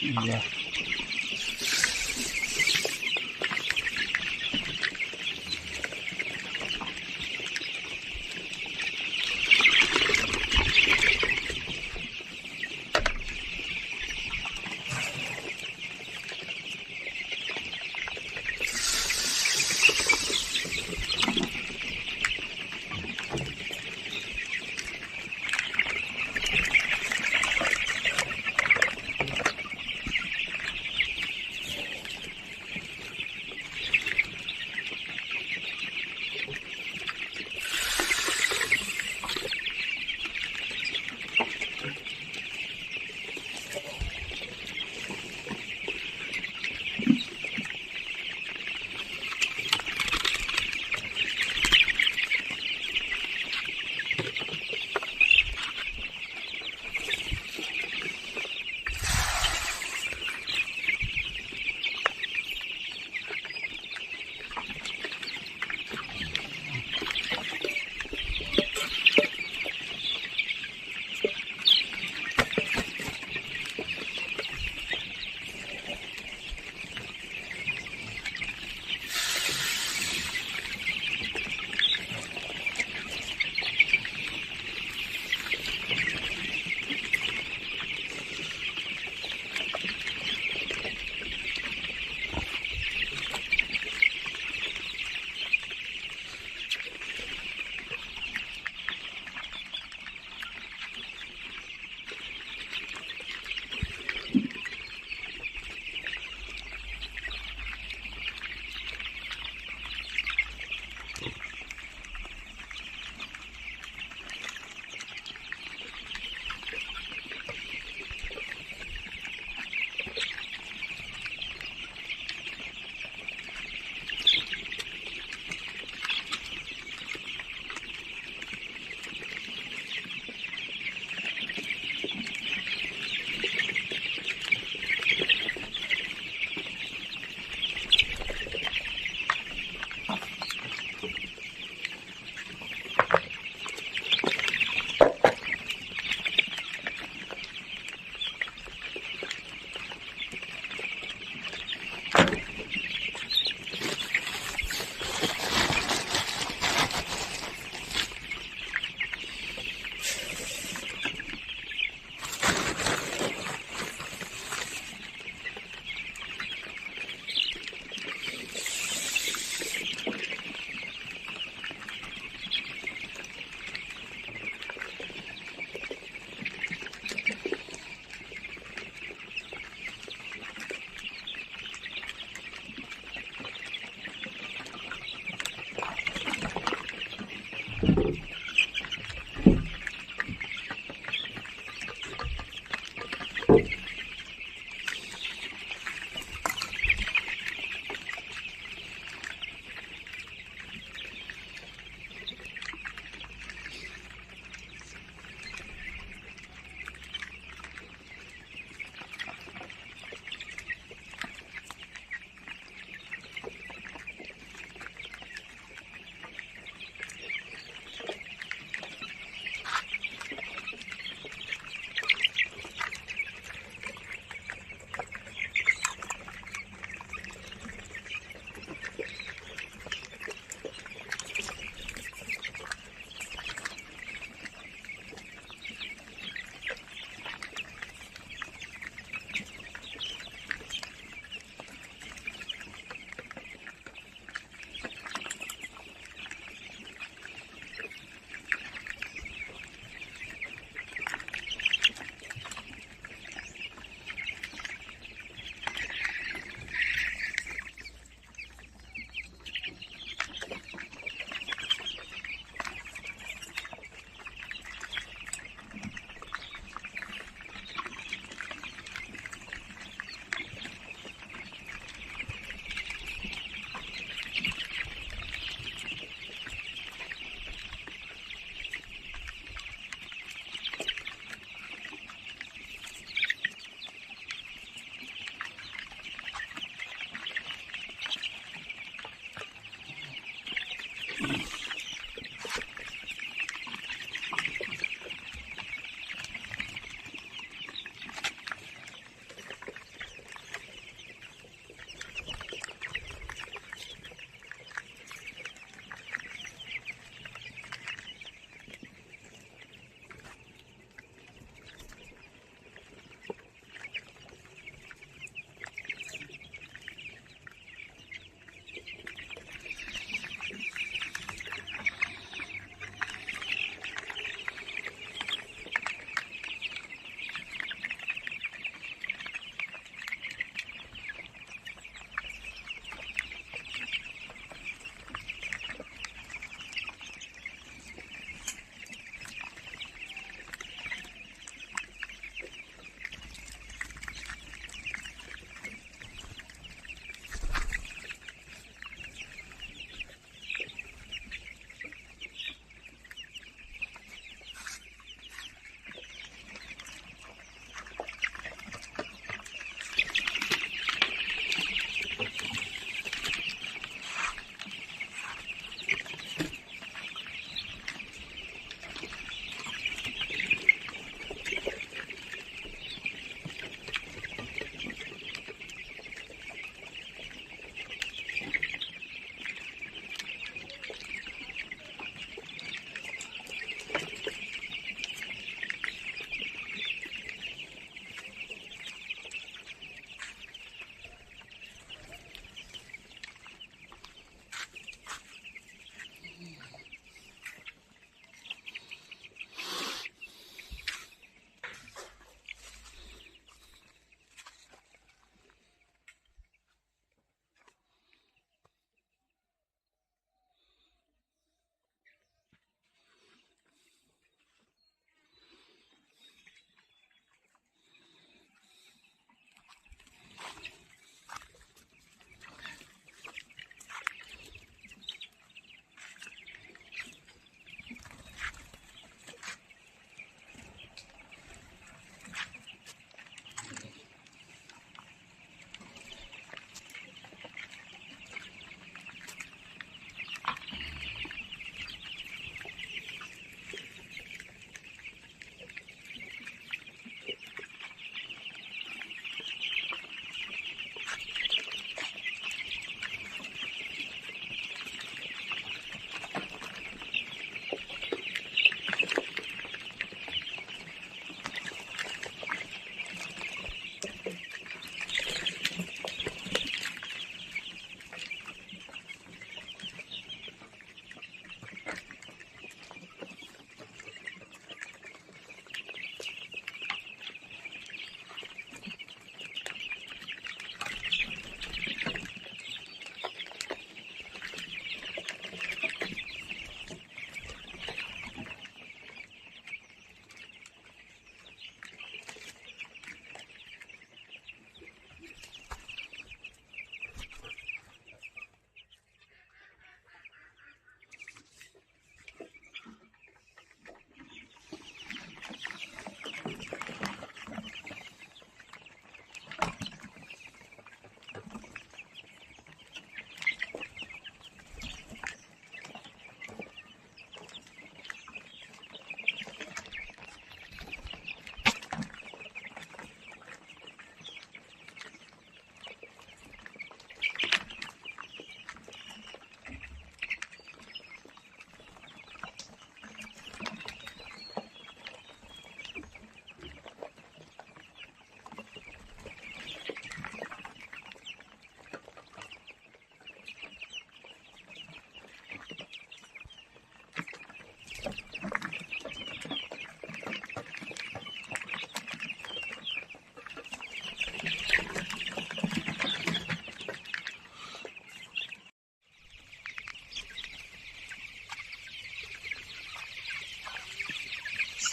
বাহ!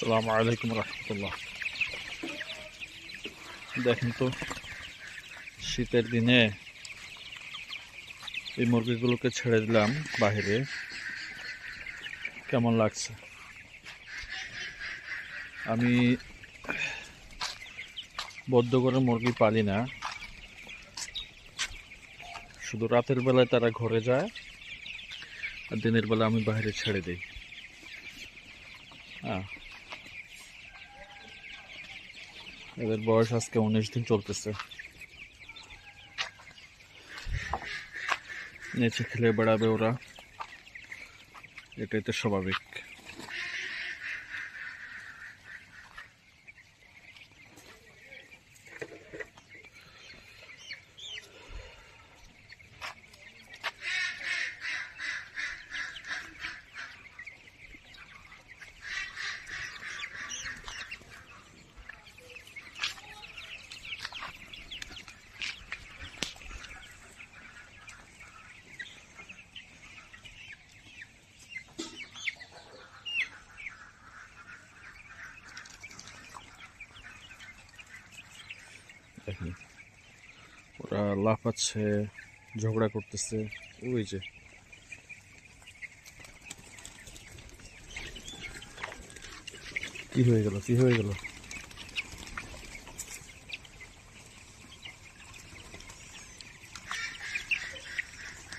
আসসালামু আলাইকুম রহমতুল্লাহ। দেখেন তো শীতের দিনে এই মুরগিগুলোকে ছেড়ে দিলাম বাইরে, কেমন লাগছে। আমি বদ্ধ করে মুরগি পালি না, শুধু রাতের বেলায় তারা ঘরে যায় আর দিনের বেলা আমি বাইরে ছেড়ে দিই। হ্যাঁ, এদের বয়স আজকে 19 দিন চলতেছে। নিচে খেলে বেড়াবে ওরা, এটাই তো স্বাভাবিক। দেখেন ওরা লাফাচ্ছে, ঝগড়া করতেছে। ওই যে কি হয়ে গেল, কি হয়ে গেল?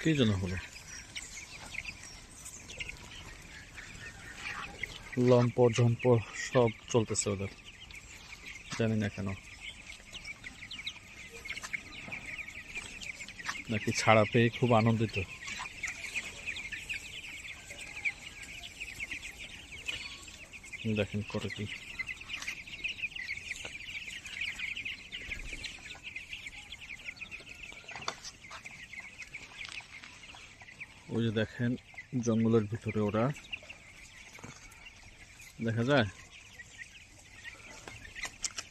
কি জন্য হলো? লম্প ঝম্প সব চলতেছে ওদের, জানি না কেন। নাকি ছাড়া পেয়ে খুব আনন্দিত। দেখেন করে কি। ওই যে দেখেন জঙ্গলের ভিতরে ওরা, দেখা যায়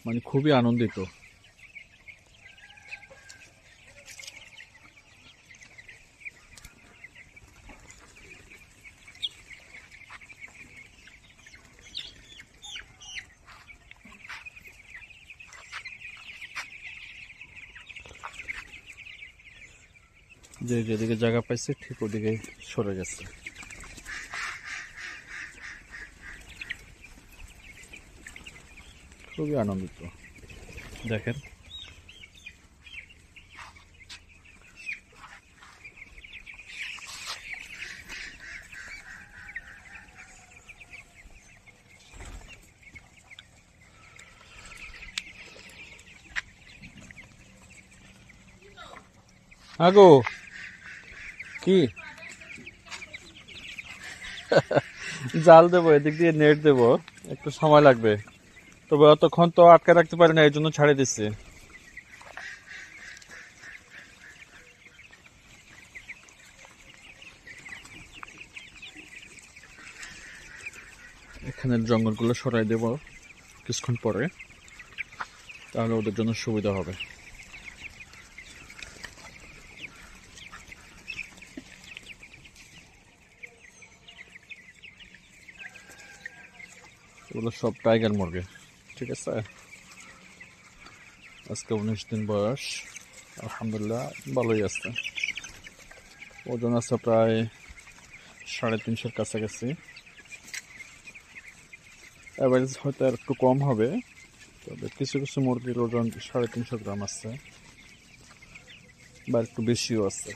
মানে খুবই আনন্দিত। যে যেদিকে জায়গা পাইছে ঠিক ওদিকে সরে গেছে। খুবই আনন্দিত দেখেন। আগো কি জাল দেবো, এদিক দিয়ে নেট দেবো, একটু সময় লাগবে। তবে অতক্ষণ তো আটকে রাখতে পারি না, এই জন্য ছাড়ে দিচ্ছি। এখানের জঙ্গলগুলো সরাই দেব কিছুক্ষণ পরে, তাহলে ওদের জন্য সুবিধা হবে। এগুলো সব টাইগার মুরগি, ঠিক আছে। আজকে 19 দিন বয়স, আলহামদুলিল্লাহ ভালোই আছে। ওজন আছে প্রায় 350-এর কাছাকাছি। অ্যাভারেজ হয়তো আর একটু কম হবে, তবে কিছু কিছু মুরগির ওজন 350 গ্রাম আছে, বা একটু বেশিও আছে।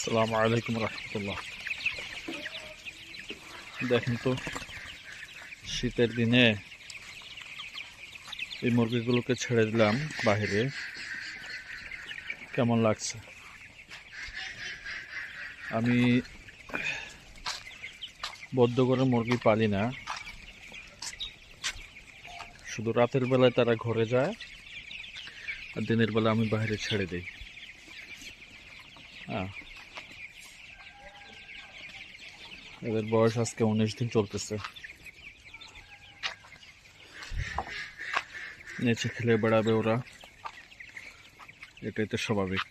আসসালামু আলাইকুম রহমতুল্লাহ। দেখেন তো শীতের দিনে এই মুরগিগুলোকে ছেড়ে দিলাম বাইরে, কেমন লাগছে। আমি বদ্ধ করে মুরগি পালি না, শুধু রাতের বেলায় তারা ঘরে যায় আর দিনের বেলা আমি বাইরে ছেড়ে দিই। হ্যাঁ, এদের বয়স আজকে 19 দিন চলতেছে। নিচে খেলে বেড়াবে ওরা, এটাই তো স্বাভাবিক।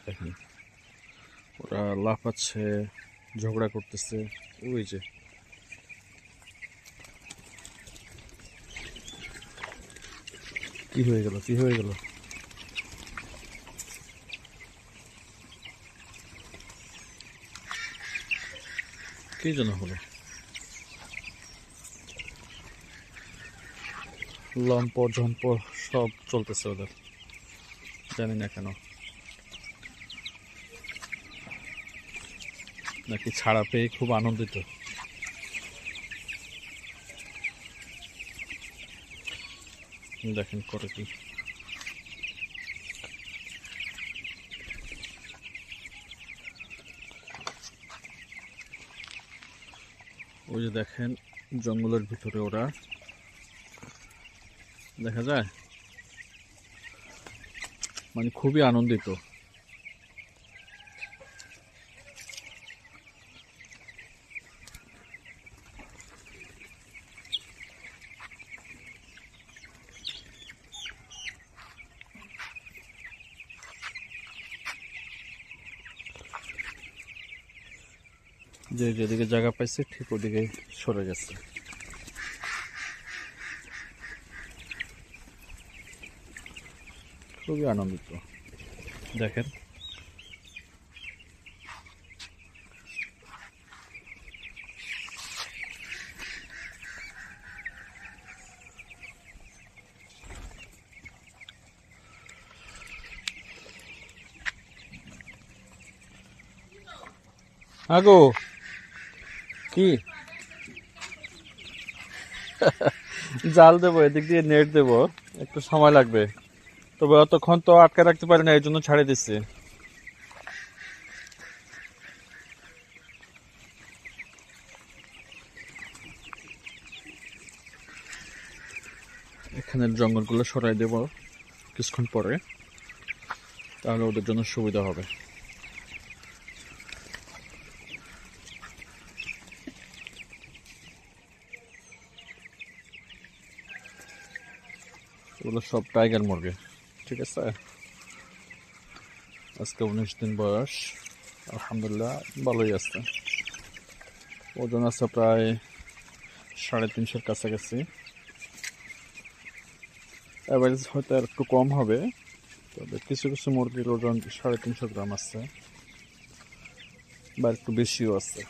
দেখেন ওরা লাফাচ্ছে, ঝগড়া করতেছে। ওই যে কি হয়ে গেল, কি হয়ে গেল? কি জন্য হলো? লম্প ঝম্প সব চলতেছে ওদের, জানি না কেন। নাকি ছাড়া পেয়ে খুব আনন্দিত। দেখেন করে কি। ওই যে দেখেন জঙ্গলের ভিতরে ওরা, দেখা যায় মানে খুবই আনন্দিত। যে যেদিকে জায়গা পাইছে ঠিক ওদিকে সরে গেছে। খুবই আনন্দিত দেখেন। আগো কি জাল দেবো, এদিক দিয়ে নেট দেবো, একটু সময় লাগবে। তবে অতক্ষণ তো আটকে রাখতে পারি না, এই জন্য ছাড়ে দিচ্ছি। এখানে জঙ্গলগুলো সরাই দেব কিছুক্ষণ পরে, তাহলে ওদের জন্য সুবিধা হবে। এগুলো সব টাইগার মুরগি, ঠিক আছে। আজকে 19 দিন বয়স, আলহামদুলিল্লাহ ভালোই আছে। ওজন আছে প্রায় 350 কাছাকাছি। অ্যাভারেজ হয়তো আর একটু কম হবে, তবে কিছু কিছু মুরগির ওজন 350 গ্রাম আছে, বা একটু বেশিও আছে।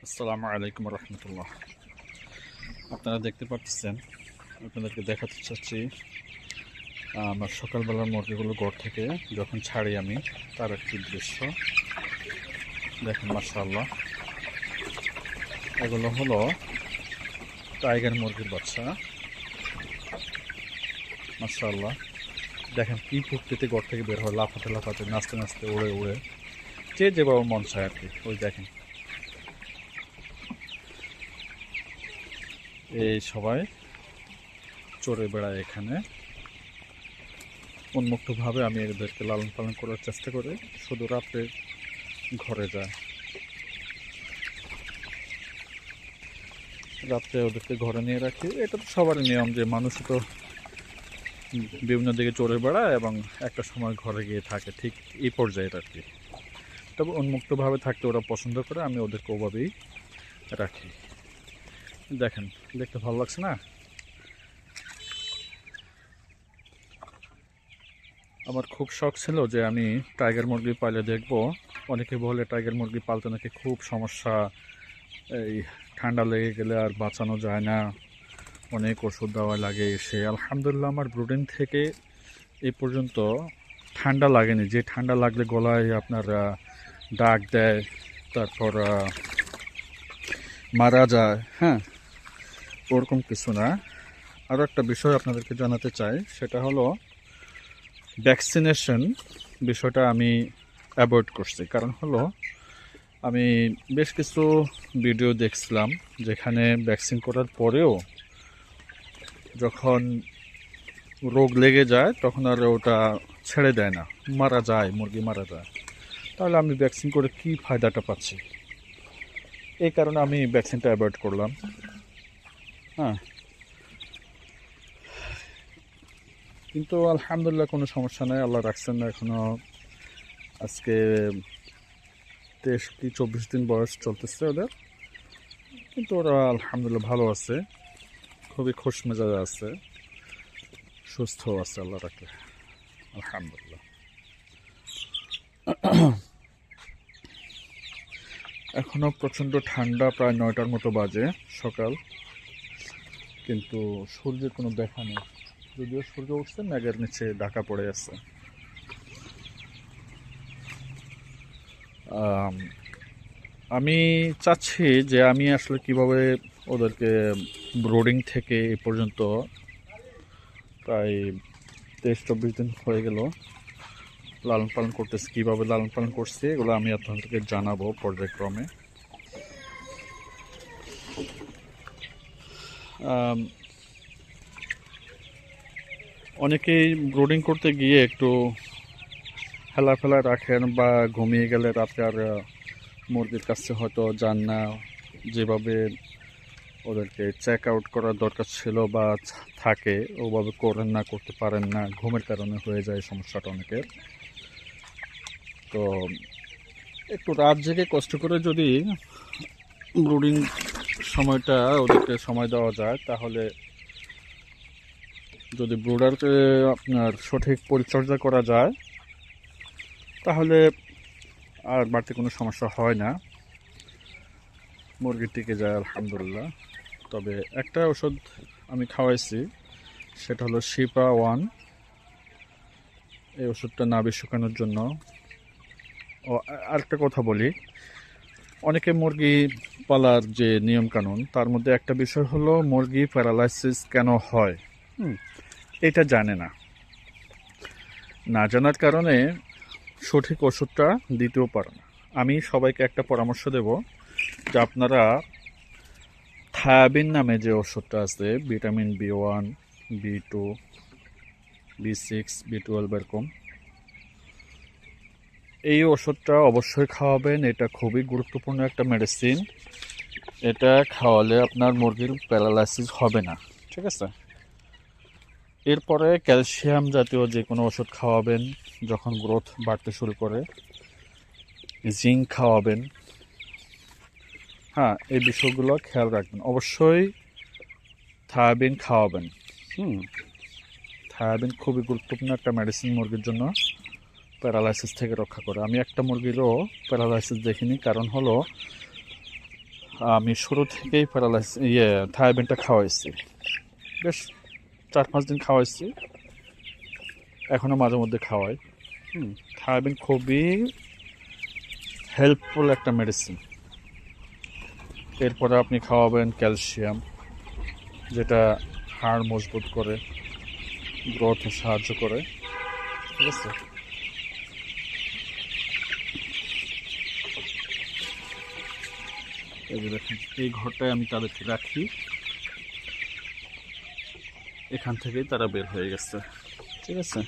আসসালামু আলাইকুম রহমতুল্লাহ। আপনারা দেখতে পাচ্ছেন, আপনাদেরকে দেখাতে চাচ্ছি আমার সকালবেলার মুরগিগুলো ঘর থেকে যখন ছাড়ি আমি, তার একটি দৃশ্য দেখেন। মাশাআল্লাহ, এগুলো হলো টাইগার মুরগির বাচ্চা। মাশাআল্লাহ, দেখেন কি ফুর্তিতে ঘর থেকে বের হয়, লাফাতে লাফাতে, নাচতে নাচতে, উড়ে উড়ে, যে যেভাবে মন চায় আর কি। ওই দেখেন এই সবাই চড়ে বেড়ায় এখানে উন্মুক্তভাবে। আমি এদেরকে লালন পালন করার চেষ্টা করি, শুধু রাত্রে ঘরে যায়, রাত্রে ওদেরকে ঘরে নিয়ে রাখি। এটা তো সবারই নিয়ম যে মানুষ তো বিভিন্ন দিকে চড়ে বেড়ায় এবং একটা সময় ঘরে গিয়ে থাকে, ঠিক এই পর্যায়ের আর কি। তবে উন্মুক্তভাবে থাকতে ওরা পছন্দ করে, আমি ওদেরকে ওভাবেই রাখি। দেখেন, দেখতে ভালো লাগছে না? আমার খুব শখ ছিল যে আমি টাইগার মুরগি পালে দেখব। অনেকে বলে টাইগার মুরগি পালতে নাকি খুব সমস্যা, এই ঠান্ডা লেগে গেলে আর বাঁচানো যায় না, অনেক ওষুধ দেওয়া লাগে। সে আলহামদুলিল্লাহ আমার ব্রুডিং থেকে এই পর্যন্ত ঠান্ডা লাগেনি। যে ঠান্ডা লাগলে গলায় আপনার ডাক দেয়, তারপর মারা যায়, হ্যাঁ, ওরকম কিছু না। আরও একটা বিষয় আপনাদেরকে জানাতে চাই, সেটা হলো ভ্যাকসিনেশন বিষয়টা আমি অ্যাভয়েড করছি। কারণ হলো আমি বেশ কিছু ভিডিও দেখছিলাম যেখানে ভ্যাকসিন করার পরেও যখন রোগ লেগে যায় তখন আর ওটা ছেড়ে দেয় না, মারা যায়, মুরগি মারা যায়। তাহলে আমি ভ্যাকসিন করে কি ফায়দাটা পাচ্ছি? এই কারণে আমি ভ্যাকসিনটা অ্যাভয়েড করলাম। হ্যাঁ, কিন্তু আলহামদুলিল্লাহ কোনো সমস্যা নেই, আল্লাহ রাখছেন না এখনও। আজকে 23 কি 24 দিন বয়স চলতেছে ওদের, কিন্তু ওরা আলহামদুলিল্লাহ ভালো আছে, খুবই খুশ মেজাজে আছে, সুস্থ আছে আল্লাহ রাখলে, আলহামদুলিল্লাহ। এখনও প্রচণ্ড ঠান্ডা, প্রায় 9টার মতো বাজে সকাল, কিন্তু সূর্যের কোনো দেখা নেই। যদিও সূর্য উঠছে, মেঘের নিচে ঢাকা পড়ে আছে। আমি চাচ্ছি যে আমি আসলে কিভাবে ওদেরকে ব্রোডিং থেকে এ পর্যন্ত প্রায় 23-24 দিন হয়ে গেল লালন পালন করতেছি, কীভাবে লালন পালন করছি এগুলো আমি আপনাদেরকে জানাবো পর্যায়ক্রমে। অনেকেই ব্রোডিং করতে গিয়ে একটু হেলাফেলা রাখেন, বা ঘুমিয়ে গেলে রাতে আর মুরগির কাছে হয়তো যান না, যেভাবে ওদেরকে চেক আউট করার দরকার ছিল বা থাকে ওভাবে করেন না, করতে পারেন না, ঘুমের কারণে হয়ে যায় সমস্যাটা অনেকের। তো একটু রাত জেগে কষ্ট করে যদি ব্রুডিং সময়টা ওদেরকে সময় দেওয়া যায়, তাহলে যদি ব্রুডারকে আপনার সঠিক পরিচর্যা করা যায়, তাহলে আর বাড়তি কোনো সমস্যা হয় না, মুরগি টিকে যায় আলহামদুলিল্লাহ। তবে একটা ওষুধ আমি খাওয়াইছি, সেটা হলো শিপা 1। এই ওষুধটা নাভি শুকানোর জন্য। ও আরেকটা কথা বলি, অনেকে মুরগি পালার যে নিয়মকানুন, তার মধ্যে একটা বিষয় হলো মুরগি প্যারালাইসিস কেন হয়, এটা জানে না। না জানার কারণে সঠিক ওষুধটা দিতেও পারে না। আমি সবাইকে একটা পরামর্শ দেব যে আপনারা থায়াবিন নামে যে ওষুধটা আছে, vitamin B1, B2, B6, B12 এরকম, এই ওষুধটা অবশ্যই খাওয়াবেন। এটা খুবই গুরুত্বপূর্ণ একটা মেডিসিন। এটা খাওয়ালে আপনার মুরগির প্যারালাইসিস হবে না, ঠিক আছে? এরপরে ক্যালসিয়াম জাতীয় যে কোনো ওষুধ খাওয়াবেন যখন গ্রোথ বাড়তে শুরু করে, জিঙ্ক খাওয়াবেন। হ্যাঁ, এই বিষয়গুলো খেয়াল রাখবেন। অবশ্যই থায়াবিন খাওয়াবেন। থায়াবিন খুবই গুরুত্বপূর্ণ একটা মেডিসিন মুরগির জন্য, প্যারালাইসিস থেকে রক্ষা করে। আমি একটা মুরগিরও প্যারালাইসিস দেখিনি, কারণ হলো আমি শুরু থেকেই থায়াবিনটা খাওয়াইছি, বেশ 4-5 দিন খাওয়াইছি, এখনও মাঝে মধ্যে খাওয়াই। থায়াবিন খুবই হেল্পফুল একটা মেডিসিন। এরপরে আপনি খাওয়াবেন ক্যালসিয়াম, যেটা হাড় মজবুত করে, গ্রোথে সাহায্য করে, ঠিক আছে? এই যে দেখেন, এই ঘরটায় আমি তাদেরকে রাখি, এখান থেকেই তারা বের হয়ে গেছে, ঠিক আছে?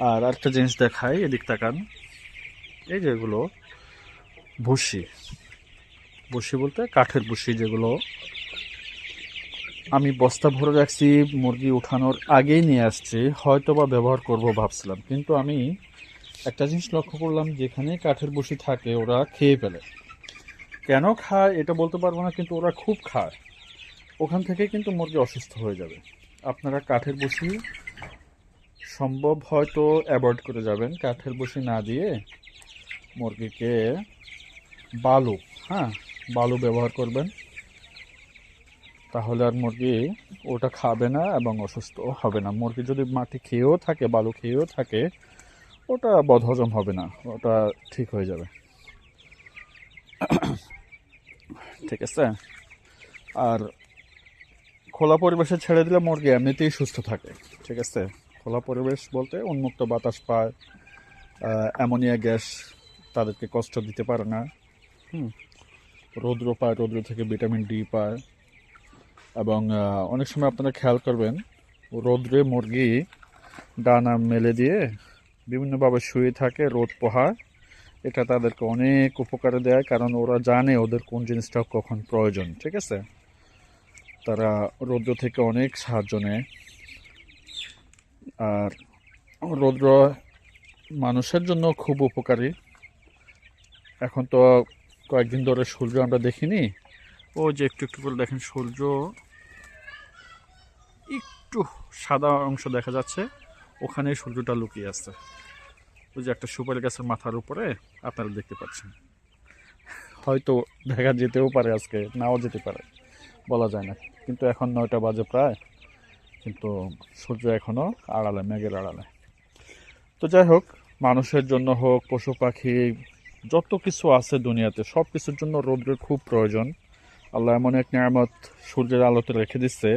আর একটা জিনিস দেখাই, এদিক তাকান। এই যেগুলো ভুসি, ভুসি বলতে কাঠের ভুসি, যেগুলো আমি বস্তা ভরে রাখছি, মুরগি উঠানোর আগেই নিয়ে আসছি, হয়তো বা ব্যবহার করব ভাবছিলাম, কিন্তু আমি একটা জিনিস লক্ষ্য করলাম, যেখানে কাঠের ভুসি থাকে ওরা খেয়ে ফেলে। কেন খায় এটা বলতে পারবো না, কিন্তু ওরা খুব খায়। ওখান থেকে কিন্তু মুরগি অসুস্থ হয়ে যাবে। আপনারা কাঠের বসি সম্ভব হয়তো অ্যাভয়েড করে যাবেন। কাঠের বসি না দিয়ে মুরগিকে বালু, হ্যাঁ, বালু ব্যবহার করবেন। তাহলে আর মুরগি ওটা খাবে না এবং অসুস্থ হবে না। মুরগি যদি মাটি খেয়েও থাকে, বালু খেয়েও থাকে, ওটা বদহজম হবে না, ওটা ঠিক হয়ে যাবে। ঠিক আছে। আর খোলা পরিবেশে ছেড়ে দিলে মুরগি এমনিতেই সুস্থ থাকে। ঠিক আছে। খোলা পরিবেশ বলতে উন্মুক্ত বাতাস পায়, অ্যামোনিয়া গ্যাস তাদেরকে কষ্ট দিতে পারে না। রৌদ্র পায়, রৌদ্র থেকে ভিটামিন ডি পায়। এবং অনেক সময় আপনারা খেয়াল করবেন, রৌদ্রে মুরগি ডানা মেলে দিয়ে বিভিন্নভাবে শুয়ে থাকে, রোদ পোহায়। এটা তাদেরকে অনেক উপকারে দেয়, কারণ ওরা জানে ওদের কোন জিনিসটা কখন প্রয়োজন। ঠিক আছে। তারা রৌদ্র থেকে অনেক সাহায্য নেয়। আর রৌদ্র মানুষের জন্য খুব উপকারী। এখন তো কয়েকদিন ধরে সূর্য আমরা দেখিনি। ও যে একটু একটু করে দেখেন, সূর্য একটু সাদা অংশ দেখা যাচ্ছে, ওখানে সূর্যটা লুকিয়ে আছে। ওই যে একটা সুপারি গাছের মাথার উপরে আপনারা দেখতে পাচ্ছেন। হয়তো দেখা যেতেও পারে, আজকে নাও যেতে পারে, বলা যায় না। কিন্তু এখন 9টা বাজে প্রায়, কিন্তু সূর্য এখনও আড়ালে, মেঘের আড়ালে। তো যাই হোক, মানুষের জন্য হোক, পশু পাখি, যত কিছু আছে দুনিয়াতে, সব কিছুর জন্য রৌদ্রের খুব প্রয়োজন। আল্লাহ এমন এক নিয়ামত সূর্যের আলোতে রেখে দিচ্ছে,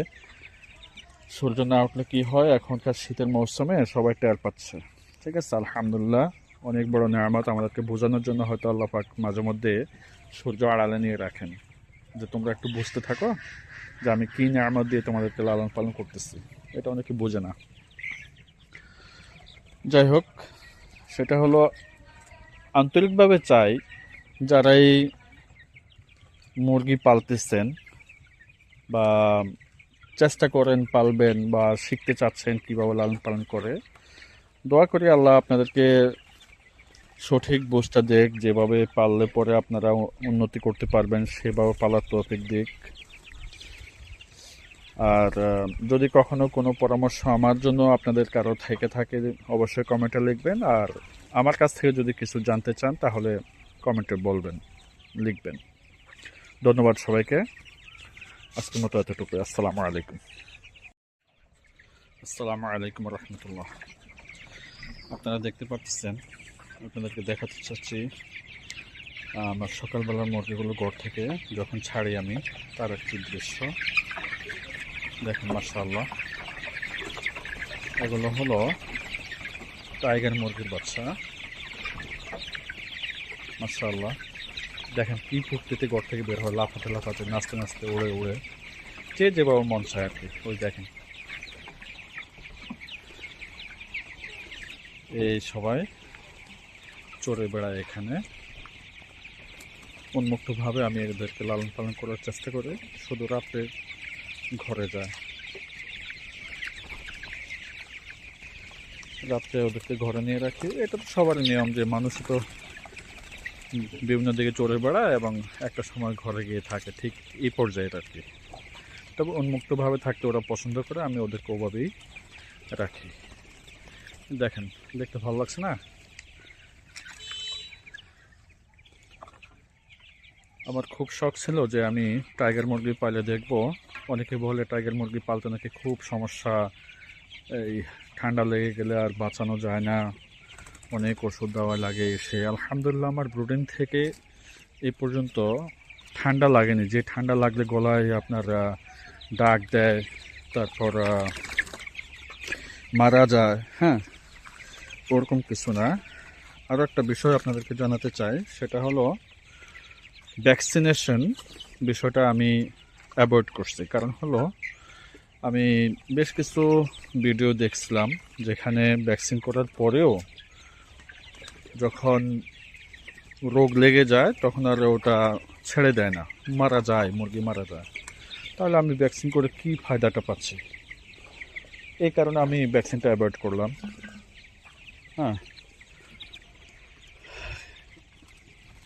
সূর্য না উঠলে কী হয়, এখনকার শীতের মৌসুমে সবাই টের পাচ্ছে। ঠিক আছে, আলহামদুলিল্লাহ, অনেক বড় নিয়ামত। আমাদেরকে বোঝানোর জন্য হয়তো আল্লাহ পাক মাঝে মধ্যে সূর্য আড়ালে নিয়ে রাখেন, যে তোমরা একটু বুঝতে থাকো যে আমি কী নিয়ামত দিয়ে তোমাদেরকে লালন পালন করতেছি। এটা অনেকে বোঝে না। যাই হোক, সেটা হলো আন্তরিকভাবে চাই যারাই মুরগি পালতেছেন বা চেষ্টা করেন পালবেন বা শিখতে চাচ্ছেন কীভাবে লালন পালন করে, দোয়া করি আল্লাহ আপনাদেরকে সঠিক বুঝটা দেখ, যেভাবে পাললে পরে আপনারা উন্নতি করতে পারবেন সেভাবে পালার তৌফিক দিক। আর যদি কখনো কোনো পরামর্শ আমার জন্য আপনাদের কারো থেকে থাকে, অবশ্যই কমেন্টে লিখবেন। আর আমার কাছ থেকে যদি কিছু জানতে চান তাহলে কমেন্টে বলবেন, লিখবেন। ধন্যবাদ সবাইকে। আজকের মতো এতটুকু। আসসালামু আলাইকুম। আসসালামু আলাইকুম রহমতুল্লাহ। আপনারা দেখতে পাচ্ছেন, আপনাদেরকে দেখাতে চাচ্ছি আমার সকালবেলার মুরগিগুলো ঘর থেকে যখন ছাড়ি আমি, তার একটি দৃশ্য দেখেন। মাশাআল্লাহ, এগুলো হলো টাইগার মুরগির বাচ্চা। মাশাআল্লাহ, দেখেন কি ফুর্তিতে ঘর থেকে বের হয়, লাফাতে লাফাতে, নাচতে নাচতে, উড়ে উড়ে, যে যেভাবে মন চায় আর কি। ওই দেখেন, এই সবাই চড়ে বেড়ায় এখানে উন্মুক্তভাবে। আমি এদেরকে লালন পালন করার চেষ্টা করি, শুধু রাত্রে ঘরে যায়, রাত্রে ওদেরকে ঘরে নিয়ে রাখি। এটা তো সবারই নিয়ম, যে মানুষ তো বিভিন্ন দিকে চড়ে বেড়ায় এবং একটা সময় ঘরে গিয়ে থাকে, ঠিক এই পর্যায়ে আর কি। তবে উন্মুক্তভাবে থাকতে ওরা পছন্দ করে, আমি ওদেরকে ওভাবেই রাখি। দেখেন, দেখতে ভালো লাগছে না? আমার খুব শখ ছিল যে আমি টাইগার মুরগি পালে দেখব। অনেকে বলে টাইগার মুরগি পালতে নাকি খুব সমস্যা, এই ঠান্ডা লেগে গেলে আর বাঁচানো যায় না, অনেক ওষুধ দেওয়া লাগে। সে আলহামদুলিল্লাহ আমার ব্রুডিং থেকে এই পর্যন্ত ঠান্ডা লাগেনি। যে ঠান্ডা লাগলে গলায় আপনার ডাক দেয়, তারপর মারা যায়, হ্যাঁ, ওরকম কিছু না। আরও একটা বিষয় আপনাদেরকে জানাতে চাই, সেটা হলো ভ্যাকসিনেশন বিষয়টা আমি অ্যাভয়েড করছি। কারণ হলো, আমি বেশ কিছু ভিডিও দেখছিলাম যেখানে ভ্যাকসিন করার পরেও যখন রোগ লেগে যায় তখন আর ওটা ছেড়ে দেয় না, মারা যায়, মুরগি মারা যায়। তাহলে আমি ভ্যাকসিন করে কি ফায়দাটা পাচ্ছি? এই কারণে আমি ভ্যাকসিনটা অ্যাভয়েড করলাম। হ্যাঁ,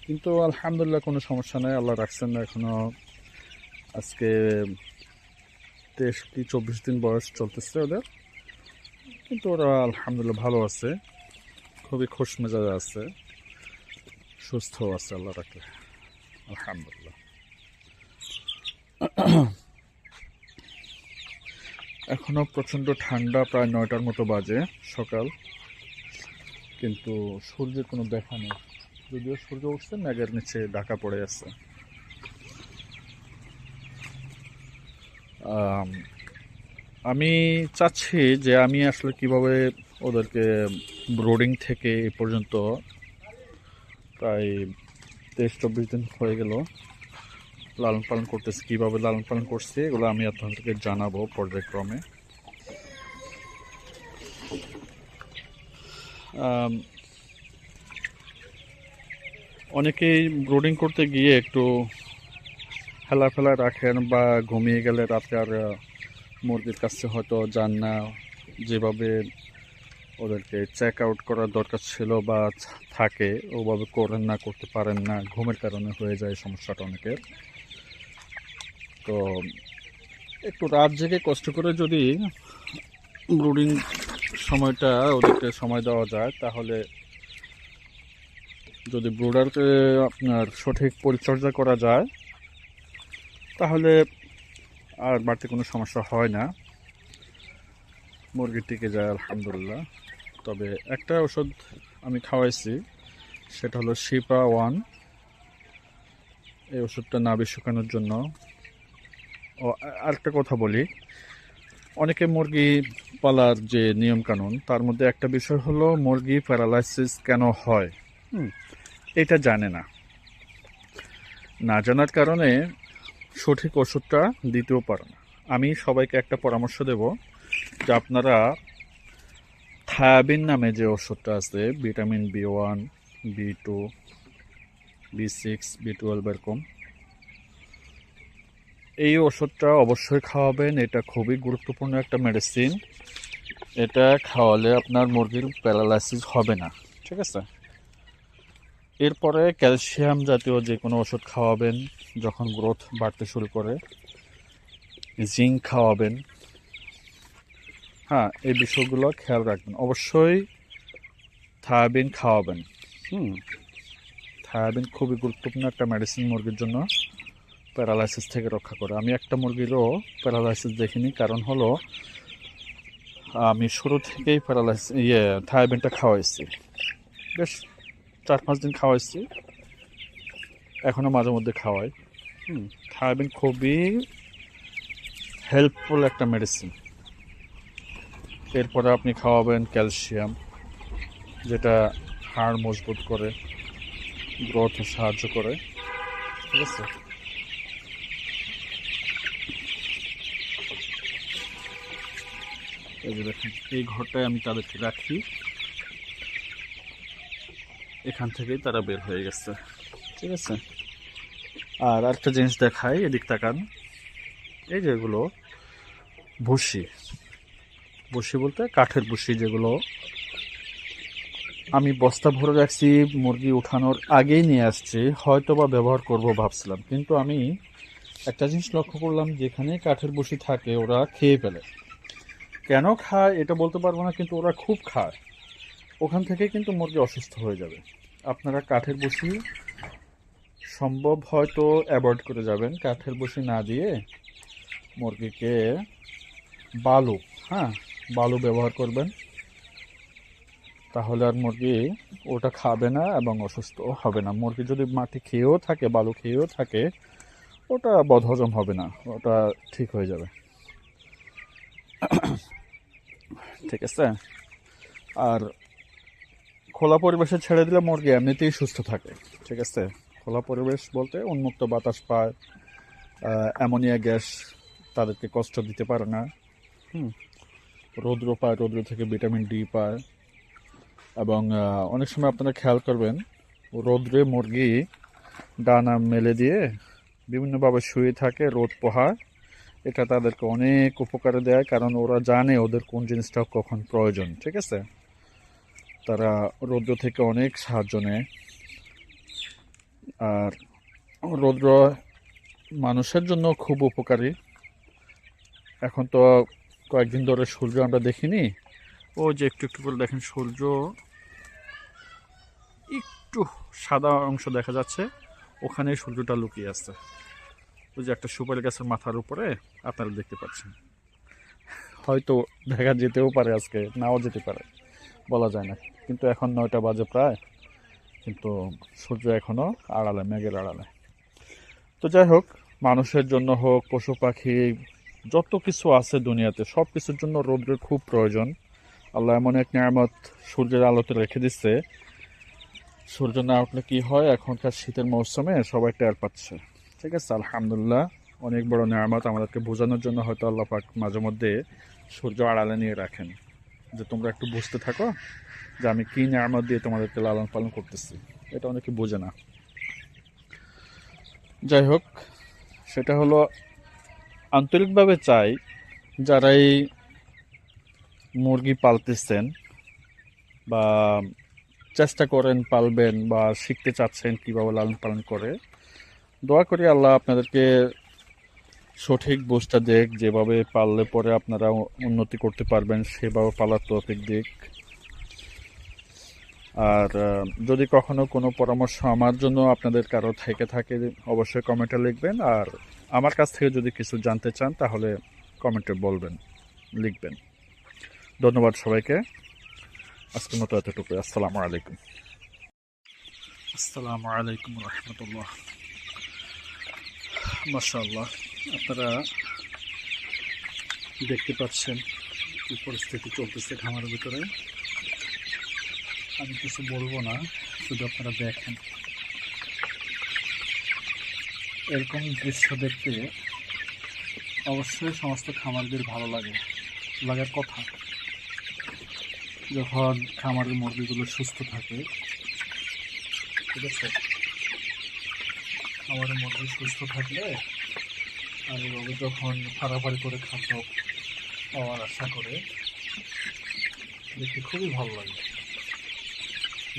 কিন্তু আলহামদুলিল্লাহ কোনো সমস্যা নেই, আল্লাহ রাখছেন না এখনও। আজকে 23 কি 24 দিন বয়স চলতেছে ওদের, কিন্তু ওরা আলহামদুলিল্লাহ ভালো আছে, খুবই খুশ মেজাজে আছে, সুস্থ আছে আল্লাহ রাখলে, আলহামদুলিল্লাহ। এখনো প্রচণ্ড ঠান্ডা, প্রায় 9টার মতো বাজে সকাল, কিন্তু সূর্যের কোনো দেখা নেই। যদিও সূর্য উঠছে, মেঘের নিচে ঢাকা পড়ে আছে। আমি চাচ্ছি যে আমি আসলে কিভাবে ওদেরকে ব্রোডিং থেকে এ পর্যন্ত প্রায় 23-24 দিন হয়ে গেল লালন পালন করতেছি, কীভাবে লালন পালন করছি এগুলো আমি আপনাদেরকে জানাবো পর্যায়ক্রমে। অনেকেই ব্রোডিং করতে গিয়ে একটু হেলাফেলা রাখেন বা ঘুমিয়ে গেলে রাতে আর মুরগির কাছে হয়তো যান না, যেভাবে ওদেরকে চেক আউট করার দরকার ছিল বা থাকে ওভাবে করেন না, করতে পারেন না, ঘুমের কারণে হয়ে যায় সমস্যাটা অনেকের। তো একটু রাত জেগে কষ্ট করে যদি ব্রুডিং সময়টা ওদেরকে সময় দেওয়া যায়, তাহলে যদি ব্রুডারকে আপনার সঠিক পরিচর্যা করা যায়, তাহলে আর বাড়তি কোনো সমস্যা হয় না, মুরগি টিকে যায় আলহামদুলিল্লাহ। তবে একটা ওষুধ আমি খাওয়াইছি, সেটা হলো শিপা 1। এই ওষুধটা নাভি শুকানোর জন্য। ও আরেকটা কথা বলি, অনেকে মুরগি পালার যে নিয়মকানুন, তার মধ্যে একটা বিষয় হলো মুরগি প্যারালাইসিস কেন হয়, এটা জানে না। না জানার কারণে সঠিক ওষুধটা দিতেও পারে না। আমি সবাইকে একটা পরামর্শ দেব যে আপনারা থায়াবিন নামে যে ওষুধটা আছে, vitamin B1, B2, B6, B12 এরকম, এই ওষুধটা অবশ্যই খাওয়াবেন। এটা খুবই গুরুত্বপূর্ণ একটা মেডিসিন। এটা খাওয়ালে আপনার মুরগির প্যারালাইসিস হবে না, ঠিক আছে? এরপরে ক্যালসিয়াম জাতীয় যে কোনো ওষুধ খাওয়াবেন যখন গ্রোথ বাড়তে শুরু করে, জিঙ্ক খাওয়াবেন। হ্যাঁ, এই বিষয়গুলো খেয়াল রাখবেন। অবশ্যই থায়াবিন খাওয়াবেন। থায়াবিন খুবই গুরুত্বপূর্ণ একটা মেডিসিন মুরগির জন্য, প্যারালাইসিস থেকে রক্ষা করে। আমি একটা মুরগিরও প্যারালাইসিস দেখিনি, কারণ হলো আমি শুরু থেকেই থায়াবিনটা খাওয়াইছি, বেশ 4-5 দিন খাওয়াইছি, এখনও মাঝে মধ্যে খাওয়াই। থায়াবিন খুবই হেল্পফুল একটা মেডিসিন। এরপরে আপনি খাওয়াবেন ক্যালসিয়াম, যেটা হাড় মজবুত করে, গ্রোথে সাহায্য করে, ঠিক আছে? এই যে দেখেন, এই ঘরটায় আমি তাদেরকে রাখি, এখান থেকেই তারা বের হয়ে গেছে, ঠিক আছে? আর একটা জিনিস দেখাই, এদিক তাকান। এই যেগুলো ভুসি, ভুসি বলতে কাঠের ভুসি, যেগুলো আমি বস্তা ভরে রাখছি, মুরগি উঠানোর আগেই নিয়ে আসছি, হয়তো বা ব্যবহার করব ভাবছিলাম, কিন্তু আমি একটা জিনিস লক্ষ্য করলাম, যেখানে কাঠের ভুসি থাকে ওরা খেয়ে ফেলে। কেন খায় এটা বলতে পারবো না, কিন্তু ওরা খুব খায়। ওখান থেকে কিন্তু মুরগি অসুস্থ হয়ে যাবে। আপনারা কাঠের ভুসি সম্ভব হয়তো অ্যাভয়েড করে যাবেন। কাঠের ভুসি না দিয়ে মুরগিকে বালু, বালু ব্যবহার করবেন, তাহলে আর মুরগি ওটা খাবে না এবং অসুস্থ হবে না। মুরগি যদি মাটি খেয়েও থাকে, বালু খেয়েও থাকে, ওটা বদহজম হবে না, ওটা ঠিক হয়ে যাবে, ঠিক আছে? আর খোলা পরিবেশে ছেড়ে দিলে মুরগি এমনিতেই সুস্থ থাকে, ঠিক আছে? খোলা পরিবেশ বলতে উন্মুক্ত বাতাস পায়, অ্যামোনিয়া গ্যাস তাদেরকে কষ্ট দিতে পারে না, রৌদ্র পায়, রৌদ্র থেকে ভিটামিন ডি পায়। এবং অনেক সময় আপনারা খেয়াল করবেন, রৌদ্রে মুরগি ডানা মেলে দিয়ে বিভিন্নভাবে শুয়ে থাকে, রোদ পোহায়। এটা তাদেরকে অনেক উপকারে দেয়, কারণ ওরা জানে ওদের কোন জিনিসটা কখন প্রয়োজন, ঠিক আছে? তারা রৌদ্র থেকে অনেক সাহায্য নেয়। আর রৌদ্র মানুষের জন্য খুব উপকারী। এখন তো কয়েকদিন ধরে সূর্য আমরা দেখিনি। ও যে একটু একটু করে দেখেন সূর্য একটু সাদা অংশ দেখা যাচ্ছে, ওখানে সূর্যটা লুকিয়ে আছে। ওই যে একটা সুপারি গাছের মাথার উপরে আপনারা দেখতে পাচ্ছেন। হয়তো দেখা যেতেও পারে, আজকে নাও যেতে পারে, বলা যায় না। কিন্তু এখন 9টা বাজে প্রায়, কিন্তু সূর্য এখনো আড়ালে, মেঘের আড়ালে। তো যাই হোক, মানুষের জন্য হোক, পশু পাখি, যত কিছু আছে দুনিয়াতে, সব কিছুর জন্য রৌদ্রের খুব প্রয়োজন। আল্লাহ এমন এক নিয়ামত সূর্যের আলোতে রেখে দিচ্ছে, সূর্য না উঠলে কি হয় এখনকার শীতের মৌসুমে সবাই টের পাচ্ছে। ঠিক আছে, আলহামদুলিল্লাহ, অনেক বড় নিয়ামত। আমাদেরকে বোঝানোর জন্য হয়তো আল্লাহ পাক মাঝে মধ্যে সূর্য আড়ালে নিয়ে রাখেন, যে তোমরা একটু বুঝতে থাকো যে আমি কি নিয়ামত দিয়ে তোমাদেরকে লালন পালন করতেছি। এটা অনেকে বোঝে না। যাই হোক, সেটা হলো আন্তরিকভাবে চাই যারাই মুরগি পালতেছেন বা চেষ্টা করেন পালবেন বা শিখতে চাচ্ছেন কীভাবে লালন পালন করে, দোয়া করি আল্লাহ আপনাদেরকে সঠিক বুঝটা দেখ, যেভাবে পাললে পরে আপনারা উন্নতি করতে পারবেন সেভাবে পালার তৌফিক দিক। আর যদি কখনো কোনো পরামর্শ আমার জন্য আপনাদের কারো থেকে থাকে, অবশ্যই কমেন্টে লিখবেন। আর আমার কাছ থেকে যদি কিছু জানতে চান তাহলে কমেন্টে বলবেন, লিখবেন। ধন্যবাদ সবাইকে। আজকের মতো এতটুকু। আসসালামু আলাইকুম। আসসালামু আলাইকুম রহমতুল্লাহ। মাশাআল্লাহ, আপনারা দেখতে পাচ্ছেন কি পরিস্থিতি চলতেছে খামারের ভিতরে। আমি কিছু বলবো না, শুধু আপনারা দেখেন। এরকম দৃশ্য দেখতে অবশ্যই সমস্ত খামারদের ভালো লাগে, লাগার কথা। যখন খামারের মুরগিগুলো সুস্থ থাকে, ঠিক আছে, খামারের মুরগি সুস্থ থাকলে আর এভাবে যখন ফাড়াফাড়ি করে খাদ্য পাওয়ার আশা করে, দেখতে খুবই ভালো লাগে।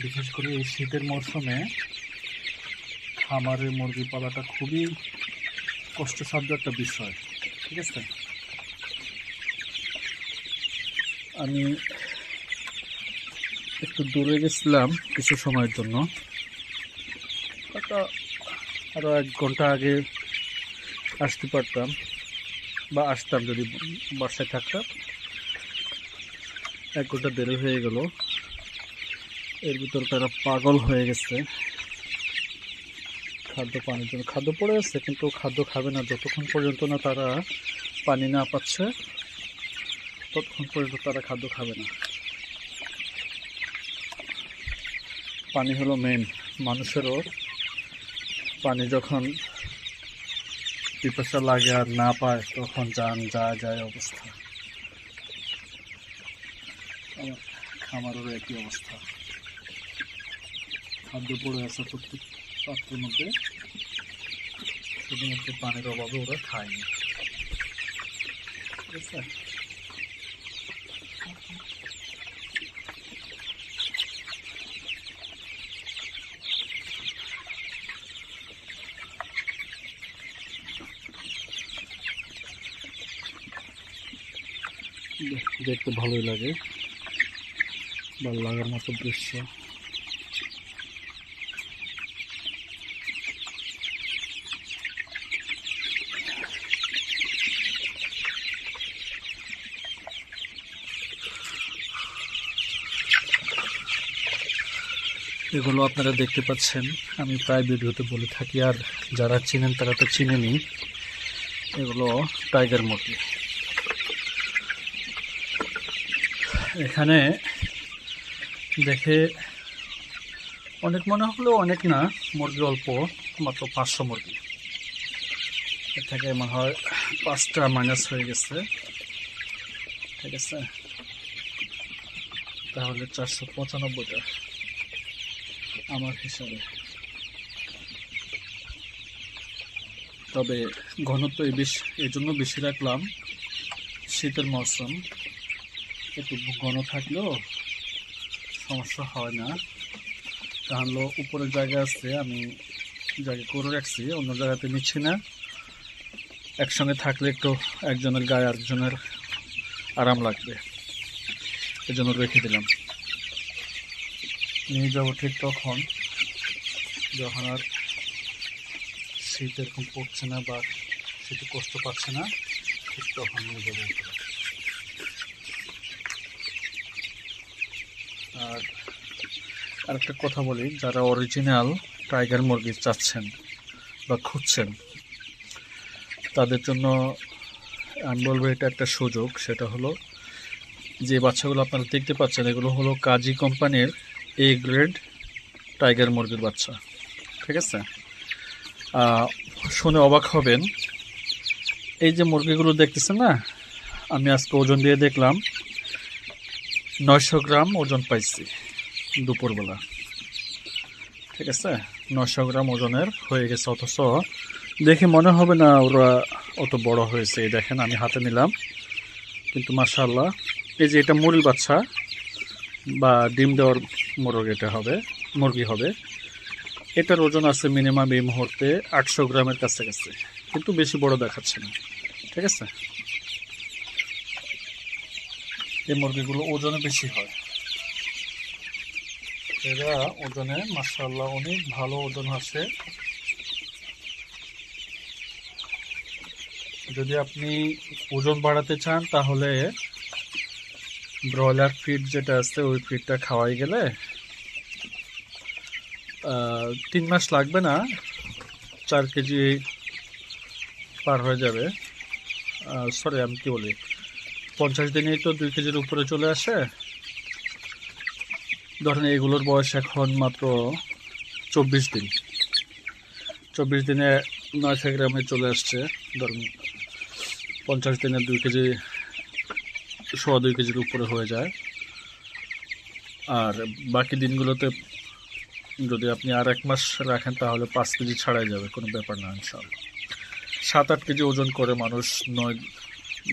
বিশেষ করে এই শীতের মরশুমে খামারের মুরগি পালাটা খুবই কষ্টসাধ্য একটা বিষয়। ঠিক আছে, আমি একটু দূরে গেছিলাম কিছু সময়ের জন্য, আরও 1 ঘন্টা আগে আসতে পারতাম বা আসতাম যদি বাসায় থাকতাম। 1 ঘন্টা দেরি হয়ে গেল। এর ভিতর তারা পাগল হয়ে গেছে খাদ্য পানির জন্য। খাদ্য পড়ে আছে কিন্তু খাদ্য খাবে না যতক্ষণ পর্যন্ত না তারা পানি না পাচ্ছে, ততক্ষণ পর্যন্ত তারা খাদ্য খাবে না। পানি হলো মেন। মানুষেরও পানি যখন পিপাসা লাগে আর না পায় তখন যান যায় অবস্থা। আমার খামারেরও একই অবস্থা। খাদ্য পড়ে আছে প্রত্যেক পাত্রের মধ্যে, শুধুমাত্র পানির অভাবে ওরা খায়নি। ঠিক আছে, দেখতে ভালোই লাগে, ভালো লাগার মতো দৃশ্য। এগুলো আপনারা দেখতে পাচ্ছেন, আমি প্রায় ভিডিওতে বলে থাকি, আর যারা চিনেন তারা তো চিনেনি। এগুলো টাইগার মুরগি। এখানে দেখে অনেক মনে হলেও অনেক না, মুরগি অল্প, মাত্র 500 মুরগি। এর থেকে মনে হয় 5টা মাইনাস হয়ে গেছে। ঠিক আছে, তাহলে 495টা আমার হিসাবে। তবে ঘনত্ব এই জন্য বেশি রাখলাম, শীতের মৌসুম একটু ঘন থাকলেও সমস্যা হয় না। তাহলে উপরের জায়গা আছে, আমি জায়গা করে রাখছি, অন্য জায়গাতে নিচ্ছি না। একসঙ্গে থাকলে একটু একজনের গায়ে আরেকজনের আরাম লাগবে, এজন্য রেখে দিলাম। নিয়ে যাবো ঠিক তখন যখন আর শীত এরকম পড়ছে না বা শীতে কষ্ট পাচ্ছে না, ঠিক তখন নিয়ে যাবো। আর আরেকটা কথা বলি, যারা অরিজিনাল টাইগার মুরগি চাচ্ছেন বা খুঁজছেন তাদের জন্য আমি বলবো এটা একটা সুযোগ। সেটা হলো যে বাচ্চাগুলো আপনারা দেখতে পাচ্ছেন এগুলো হলো কাজী কোম্পানির এ গ্রেড টাইগার মুরগির বাচ্চা, ঠিক আছে? শুনে অবাক হবেন, এই যে মুরগিগুলো দেখতেছেন না, আমি আজকে ওজন দিয়ে দেখলাম 900 গ্রাম ওজন পাইছি দুপুরবেলা, ঠিক আছে? 900 গ্রাম ওজনের হয়ে গেছে, অথচ দেখে মনে হবে না ওরা অত বড় হয়েছে। এই দেখেন আমি হাতে নিলাম, কিন্তু মাশাআল্লাহ। এই যে এটা মুরগির বাচ্চা বা ডিম দেওয়ার মুরগি হবে, এটার ওজন আছে মিনিমাম এই মুহূর্তে 800 গ্রামের কাছাকাছি, কিন্তু বেশি বড় দেখাচ্ছে না, ঠিক আছে? এই মুরগিগুলো ওজনে বেশি হয়, এরা ওজনে মাশাআল্লাহ অনেক ভালো ওজন আছে। যদি আপনি ওজন বাড়াতে চান তাহলে ব্রয়লার ফিড যেটা আছে ওই ফিডটা খাওয়াই গেলে 3 মাস লাগবে না, 4 কেজি পার হয়ে যাবে। সরি, আমি কি বলি, 50 দিনেই তো 2 কেজির উপরে চলে আসে। ধরেন এগুলোর বয়স এখন মাত্র 24 দিন, 24 দিনে 900 গ্রামে চলে আসছে। ধরুন 50 দিনে 2 কেজি, 2.25 কেজির উপরে হয়ে যায়। আর বাকি দিনগুলোতে যদি আপনি আর 1 মাস রাখেন তাহলে 5 কেজি ছাড়াই যাবে, কোনো ব্যাপার না ইনশাআল্লাহ। 7-8 কেজি ওজন করে মানুষ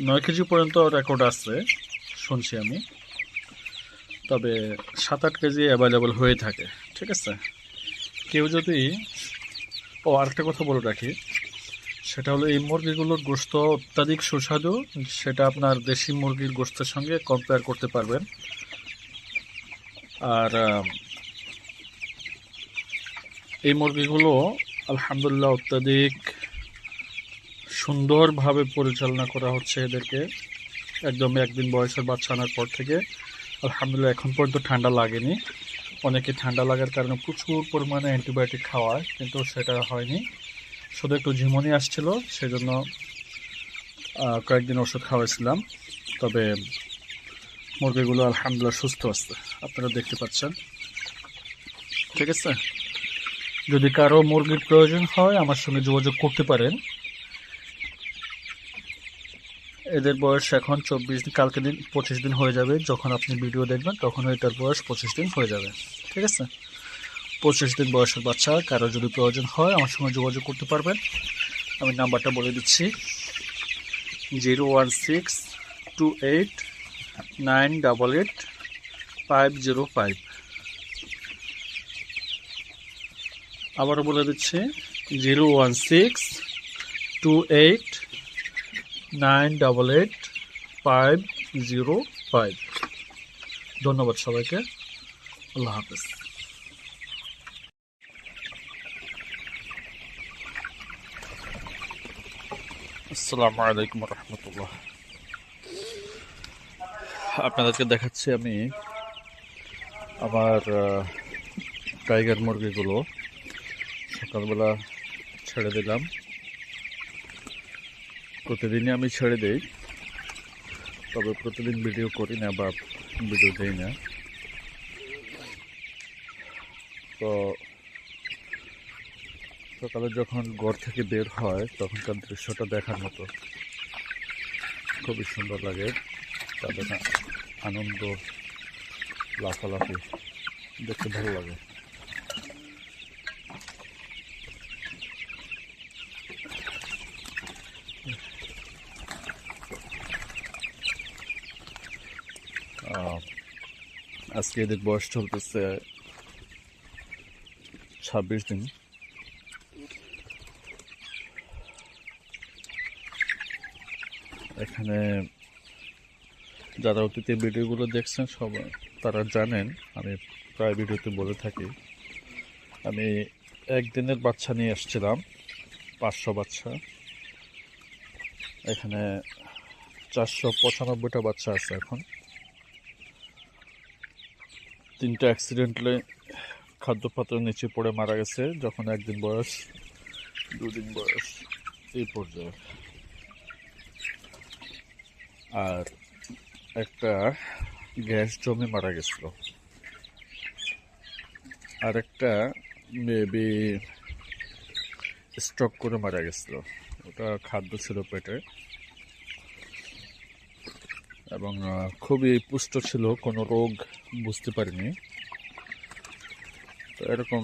9 কেজি পর্যন্ত রেকর্ড আছে শুনছি আমি, তবে 7-8 কেজি অ্যাভেলেবল হয়ে থাকে, ঠিক আছে? কেউ যদি আরেকটা কথা বলে রাখি, সেটা হলো এই মুরগিগুলোর গোশত অত্যাধিক সুস্বাদু, সেটা আপনার দেশি মুরগির গোশতের সঙ্গে কম্পেয়ার করতে পারবেন। আর এই মুরগিগুলো আলহামদুলিল্লাহ অত্যাধিক সুন্দরভাবে পরিচালনা করা হচ্ছে এদেরকে। একদম 1 দিন বয়সের বাচ্চা আনার পর থেকে আলহামদুলিল্লাহ এখন পর্যন্ত ঠান্ডা লাগেনি। অনেকে ঠান্ডা লাগার কারণে প্রচুর পরিমাণে অ্যান্টিবায়োটিক খাওয়ায়, কিন্তু সেটা হয়নি, শুধু একটু ঝিমুনি আসছিল, সেজন্য কয়েকদিন ওষুধ খাওয়াইছিলাম। তবে মুরগিগুলো আলহামদুলিল্লাহ সুস্থ আছে, আপনারা দেখতে পাচ্ছেন, ঠিক আছে? যদি কারো মুরগির প্রয়োজন হয় আমার সঙ্গে যোগাযোগ করতে পারেন। এদের বয়স এখন 24 দিন, কালকে দিন 25 দিন হয়ে যাবে। যখন আপনি ভিডিও দেখবেন তখন এটার বয়স 25 দিন হয়ে যাবে, ঠিক আছে? 25 দিন বয়সের বাচ্চা কারো যদি প্রয়োজন হয় আমার সঙ্গে যোগাযোগ করতে পারবেন। আমি নাম্বারটা বলে দিচ্ছি, 01628988505। আবারও বলে দিচ্ছি, 01628988505। ধন্যবাদ সবাইকে, আল্লাহ হাফেজ। আসসালামু আলাইকুম রহমতুল্লাহ। আপনাদেরকে দেখাচ্ছি আমি আমার টাইগার মুরগিগুলো সকালবেলা ছেড়ে দিলাম। প্রতিদিনই আমি ছেড়ে দিই, তবে প্রতিদিন ভিডিও করি না বা ভিডিও দিই না। তো সকালে যখন ঘর থেকে বের হয় তখনকার দৃশ্যটা দেখার মতো, খুবই সুন্দর লাগে। তাদের আনন্দ, লাফালাফি দেখতে ভালো লাগে। আজকে এদের বয়স চলতেছে 26 দিন। এখানে যারা অতীতে ভিডিওগুলো দেখছেন সবাই তারা জানেন, আমি প্রায় ভিডিওতে বলে থাকি, আমি একদিনের বাচ্চা নিয়ে এসেছিলাম 500 বাচ্চা। এখানে 495টা বাচ্চা আছে এখন। 3টা অ্যাক্সিডেন্টলি খাদ্যপাত্রের নিচে পড়ে মারা গেছে যখন 1 দিন বয়স, 2 দিন বয়স এই পর্যায়ে। আর একটা গ্যাস জমে মারা গেছিল, আর একটা মেবি স্ট্রোক করে মারা গেছিল। ওটা খাদ্য ছিল পেটে এবং খুবই পুষ্ট ছিল, কোনো রোগ বুঝতে পারিনি। তো এরকম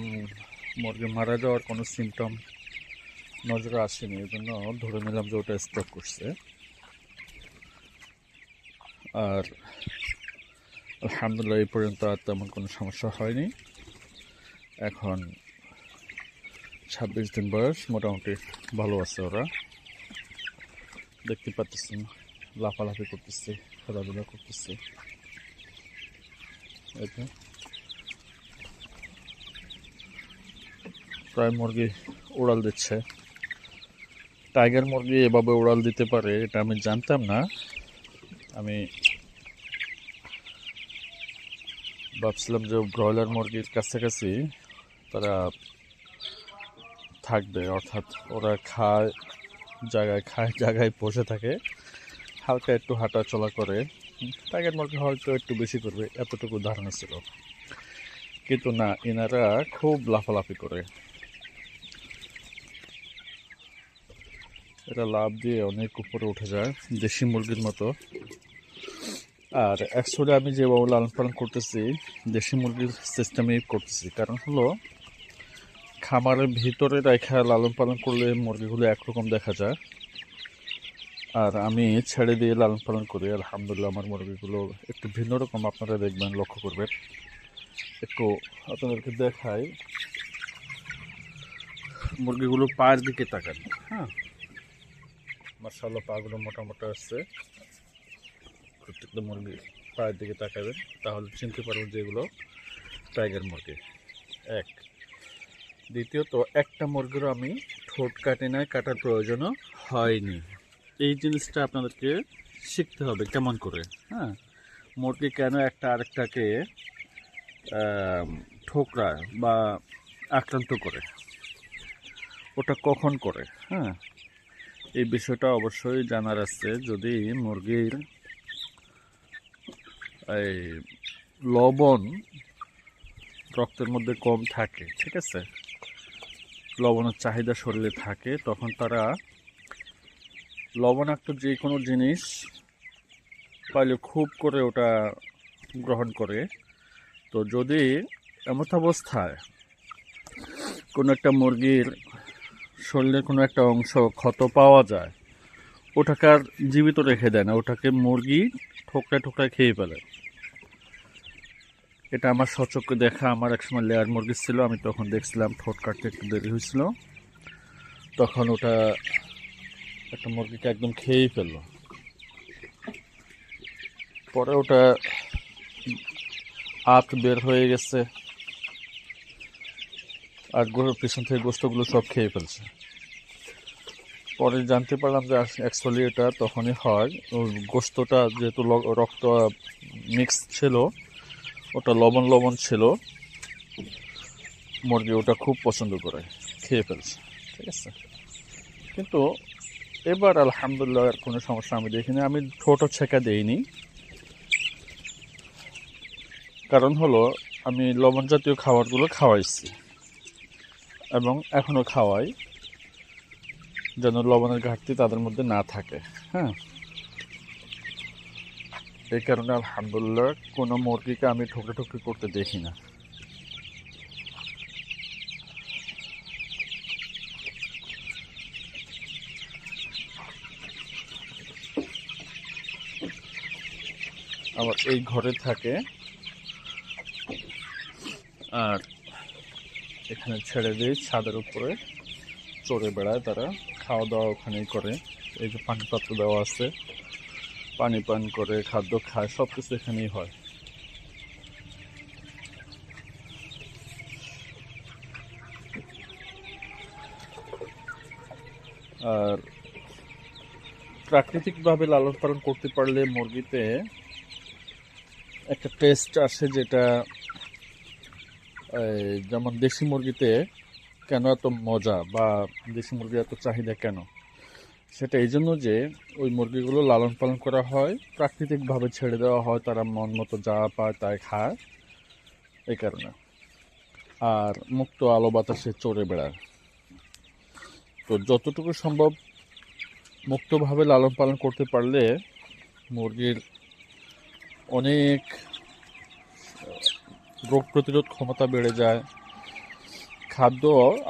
মুরগি মারা যাওয়ার কোনো সিমটম নজরে আসেনি, এই জন্য ধরে নিলাম যে ওটা স্ট্রোক করছে। আর আলহামদুলিল্লাহ এই পর্যন্ত আর তেমন কোনো সমস্যা হয়নি। এখন 26 দিন বয়স, মোটামুটি ভালো আছে ওরা। দেখতে পাচ্ছেন লাফালাফি করতেছে, খেলাধুলা করতেছে। এটা প্রায় মুরগি উড়াল দিচ্ছে। টাইগার মুরগি এভাবে উড়াল দিতে পারে এটা আমি জানতাম না। আমি ভাবছিলাম যে ব্রয়লার মুরগির কাছাকাছি তারা থাকবে, অর্থাৎ ওরা খায় জায়গায় বসে থাকে, হালকা একটু হাঁটা চলা করে। টাইগার মুরগি হয়তো একটু বেশি করবে, এতটুকু ধারণা ছিল। কিন্তু না, এনারা খুব লাফালাফি করে। এটা লাফ দিয়ে অনেক উপরে উঠে যায়, দেশি মুরগির মতো। আর অ্যাকচুয়ালি আমি যেভাবে লালন পালন করতেছি দেশি মুরগির সিস্টেমেই করতেছি। কারণ হলো খামারের ভিতরে রেখা লালন পালন করলে মুরগিগুলো একরকম দেখা যায়, আর আমি ছেড়ে দিয়ে লালন পালন করি। আলহামদুলিল্লাহ আমার মুরগিগুলো একটু ভিন্ন রকম, আপনারা দেখবেন, লক্ষ্য করবেন। একটু আপনাদেরকে দেখাই, মুরগিগুলো পায়ের দিকে তাকান। হ্যাঁ, মাশাআল্লাহ পাগুলো মোটা মোটা আসছে। প্রত্যেকটা মুরগি পায়ের দিকে তাকাবেন, তাহলে চিনতে পারবেন যে এগুলো টাইগার মুরগি। এক, দ্বিতীয়ত একটা মুরগিরও আমি ঠোঁট কাটি না, কাটার প্রয়োজনও হয়নি। এই জিনিসটা আপনাদেরকে শিখতে হবে কেমন করে। হ্যাঁ, মুরগি কেন একটা আরেকটাকে ঠোকরায় বা আক্রান্ত করে, ওটা কখন করে। হ্যাঁ, এই বিষয়টা অবশ্যই জানার আছে। যদি মুরগির এই লবণ রক্তের মধ্যে কম থাকে, ঠিক আছে, লবণের চাহিদা শরীরে থাকে, তখন তারা লবণাক্ত যে কোনো জিনিস পাইলে খুব করে ওটা গ্রহণ করে। তো যদি এমত অবস্থায় কোনো একটা মুরগির শরীরের কোনো একটা অংশ ক্ষত পাওয়া যায়, ওটাকে আর জীবিত রেখে দেয় না, ওটাকে মুরগি ঠোকরায় ঠোকরায় খেয়ে ফেলে। এটা আমার সচক্ষে দেখা। আমার একসময় লেয়ার মুরগি ছিল, আমি তখন দেখছিলাম ঠোঁট কাটতে একটু দেরি হয়েছিল, তখন ওটা একটা মুরগিকে একদম খেয়েই ফেললো। পরে ওটা আত বের হয়ে গেছে, আর পিছন থেকে গোস্তগুলো সব খেয়ে ফেলছে। পরে জানতে পারলাম যে অ্যাকচুয়ালি এটা তখনই হয়, গোস্তটা যেহেতু রক্ত মিক্স ছিল, ওটা লবণ লবণ ছিল, মুরগি ওটা খুব পছন্দ করে, খেয়ে ফেলছে। ঠিক আছে, কিন্তু এবার আলহামদুলিল্লাহ আর কোনো সমস্যা আমি দেখিনি। আমি ঠোঁটও ছেঁকা দিইনি, কারণ হলো আমি লবণ জাতীয় খাবারগুলো খাওয়াইছি এবং এখনও খাওয়াই, যেন লবণের ঘাটতি তাদের মধ্যে না থাকে। হ্যাঁ, এই কারণে আলহামদুলিল্লাহ কোনো মুরগিকে আমি ঠোকরাঠুকরি করতে দেখি না। আবার এই ঘরে থাকে, আর এখানে ছেড়ে দিই, ছাদের উপরে চড়ে বেড়ায় তারা, খাওয়া দাওয়া ওখানেই করে। এই যে পানি পাত্র দেওয়া আছে, পানি পান করে, খাদ্য খায়, সব কিছু এখানেই হয়। আর প্রাকৃতিকভাবে লালন পালন করতে পারলে মুরগিতে একটা টেস্ট আসে, যেটা যেমন দেশি মুরগিতে কেন এত মজা বা দেশি মুরগির এত চাহিদা কেন, সেটা এই জন্য যে ওই মুরগিগুলো লালন পালন করা হয়, প্রাকৃতিকভাবে ছেড়ে দেওয়া হয়, তারা মন মতো যা পায় তাই খায়, এই কারণে। আর মুক্ত আলো বাতাসে চড়ে বেড়ায়। তো যতটুকু সম্ভব মুক্তভাবে লালন পালন করতে পারলে মুরগির অনেক রোগ প্রতিরোধ ক্ষমতা বেড়ে যায়। খাদ্য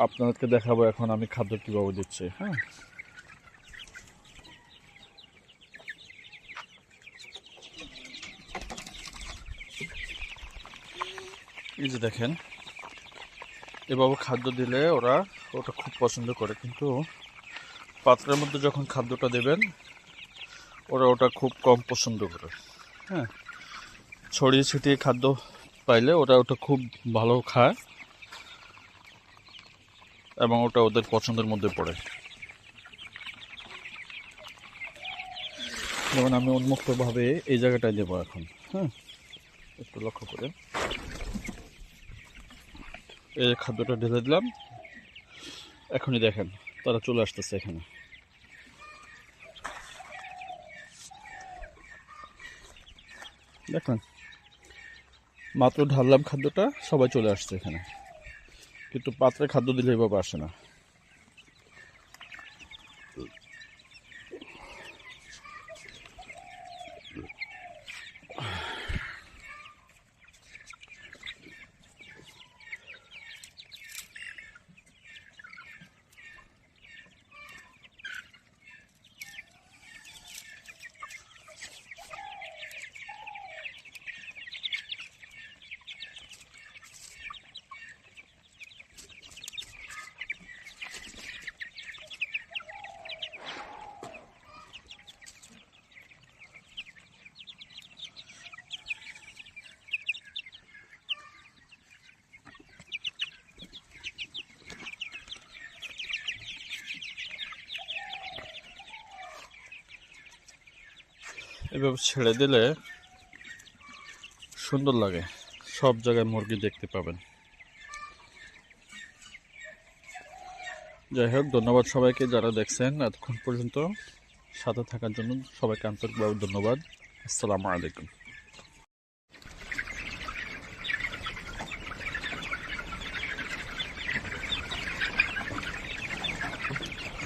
আপনাদেরকে দেখাবো এখন আমি খাদ্য কীভাবে দিচ্ছি। হ্যাঁ, এই যে দেখেন, এভাবে খাদ্য দিলে ওটা খুব পছন্দ করে, কিন্তু পাত্রের মধ্যে যখন খাদ্যটা দেবেন ওটা খুব কম পছন্দ করে। হ্যাঁ, ছড়িয়ে ছিটিয়ে খাদ্য পাইলে ওটা খুব ভালো খায় এবং ওটা ওদের পছন্দের মধ্যে পড়ে। যেমন আমি উন্মুক্তভাবে এই জায়গাটায় দেবো এখন। হ্যাঁ, একটু লক্ষ্য করে এই খাদ্যটা ঢেলে দিলাম, এখনই দেখেন তারা চলে আসতেছে এখানে। দেখেন, মাত্র ঢাললাম খাদ্যটা, সবাই চলে আসছে এখানে। কিন্তু পাত্রে খাদ্য দিলে এভাবে আসে না। এভাবে ছেড়ে দিলে সুন্দর লাগে, সব জায়গায় মুরগি দেখতে পাবেন। যাই হোক, ধন্যবাদ সবাইকে যারা দেখছেন এতক্ষণ পর্যন্ত, সাথে থাকার জন্য সবাইকে আন্তরিকভাবে ধন্যবাদ। আসসালামু আলাইকুম।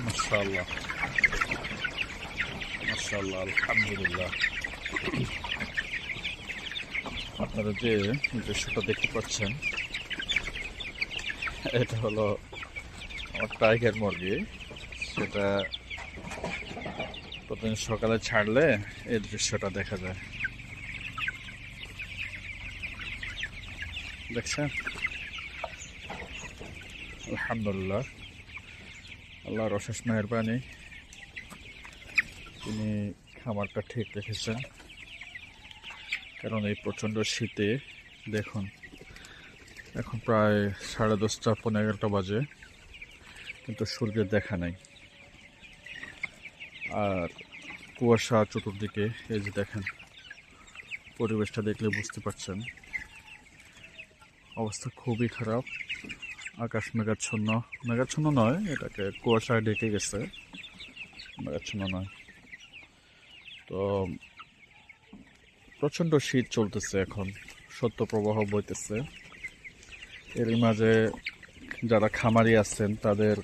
মাশাআল্লাহ, মাশাআল্লাহ, আলহামদুলিল্লাহ। আপনারা যে দৃশ্যটা দেখতে পাচ্ছেন, এটা হলো আমার টাইগার মুরগি। সেটা প্রতিদিন সকালে ছাড়লে এই দৃশ্যটা দেখা যায়। দেখছেন? আলহামদুলিল্লাহ, আল্লাহর অশেষ মেহেরবানি, তিনি খামারটা ঠিক রেখেছেন। কারণ এই প্রচণ্ড শীতে দেখুন, এখন প্রায় 10:30 পৌনে 11টা বাজে, কিন্তু সূর্যের দেখা নাই। আর কুয়াশা চতুর্দিকে। এই যে দেখেন, পরিবেশটা দেখলে বুঝতে পারছেন অবস্থা খুবই খারাপ। আকাশ মেঘাচ্ছন্ন, মেঘাচ্ছন্ন নয়, এটাকে কুয়াশায় ঢেকে গেছে, মেঘাচ্ছন্ন নয়। তো প্রচণ্ড শীত চলতেছে এখন, শৈত্যপ্রবাহ বইতেছে। এরই মাঝে যারা খামারি আছেন তাদের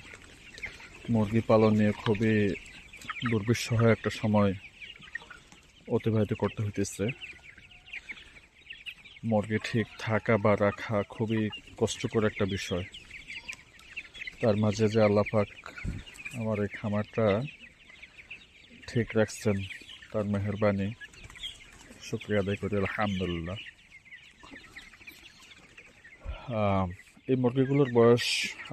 মুরগি পালন নিয়ে খুবই দুর্বিষহ একটা সময় অতিবাহিত করতে হইতেছে। মুরগি ঠিক থাকা বা রাখা খুবই কষ্টকর একটা বিষয়। তার মাঝে যে আল্লাহ পাক আমার এই খামারটা ঠিক রাখছেন, তার মেহেরবানি, শুকরিয়া আদায় করি আলহামদুলিল্লাহ। এই মুরগিগুলোর বয়স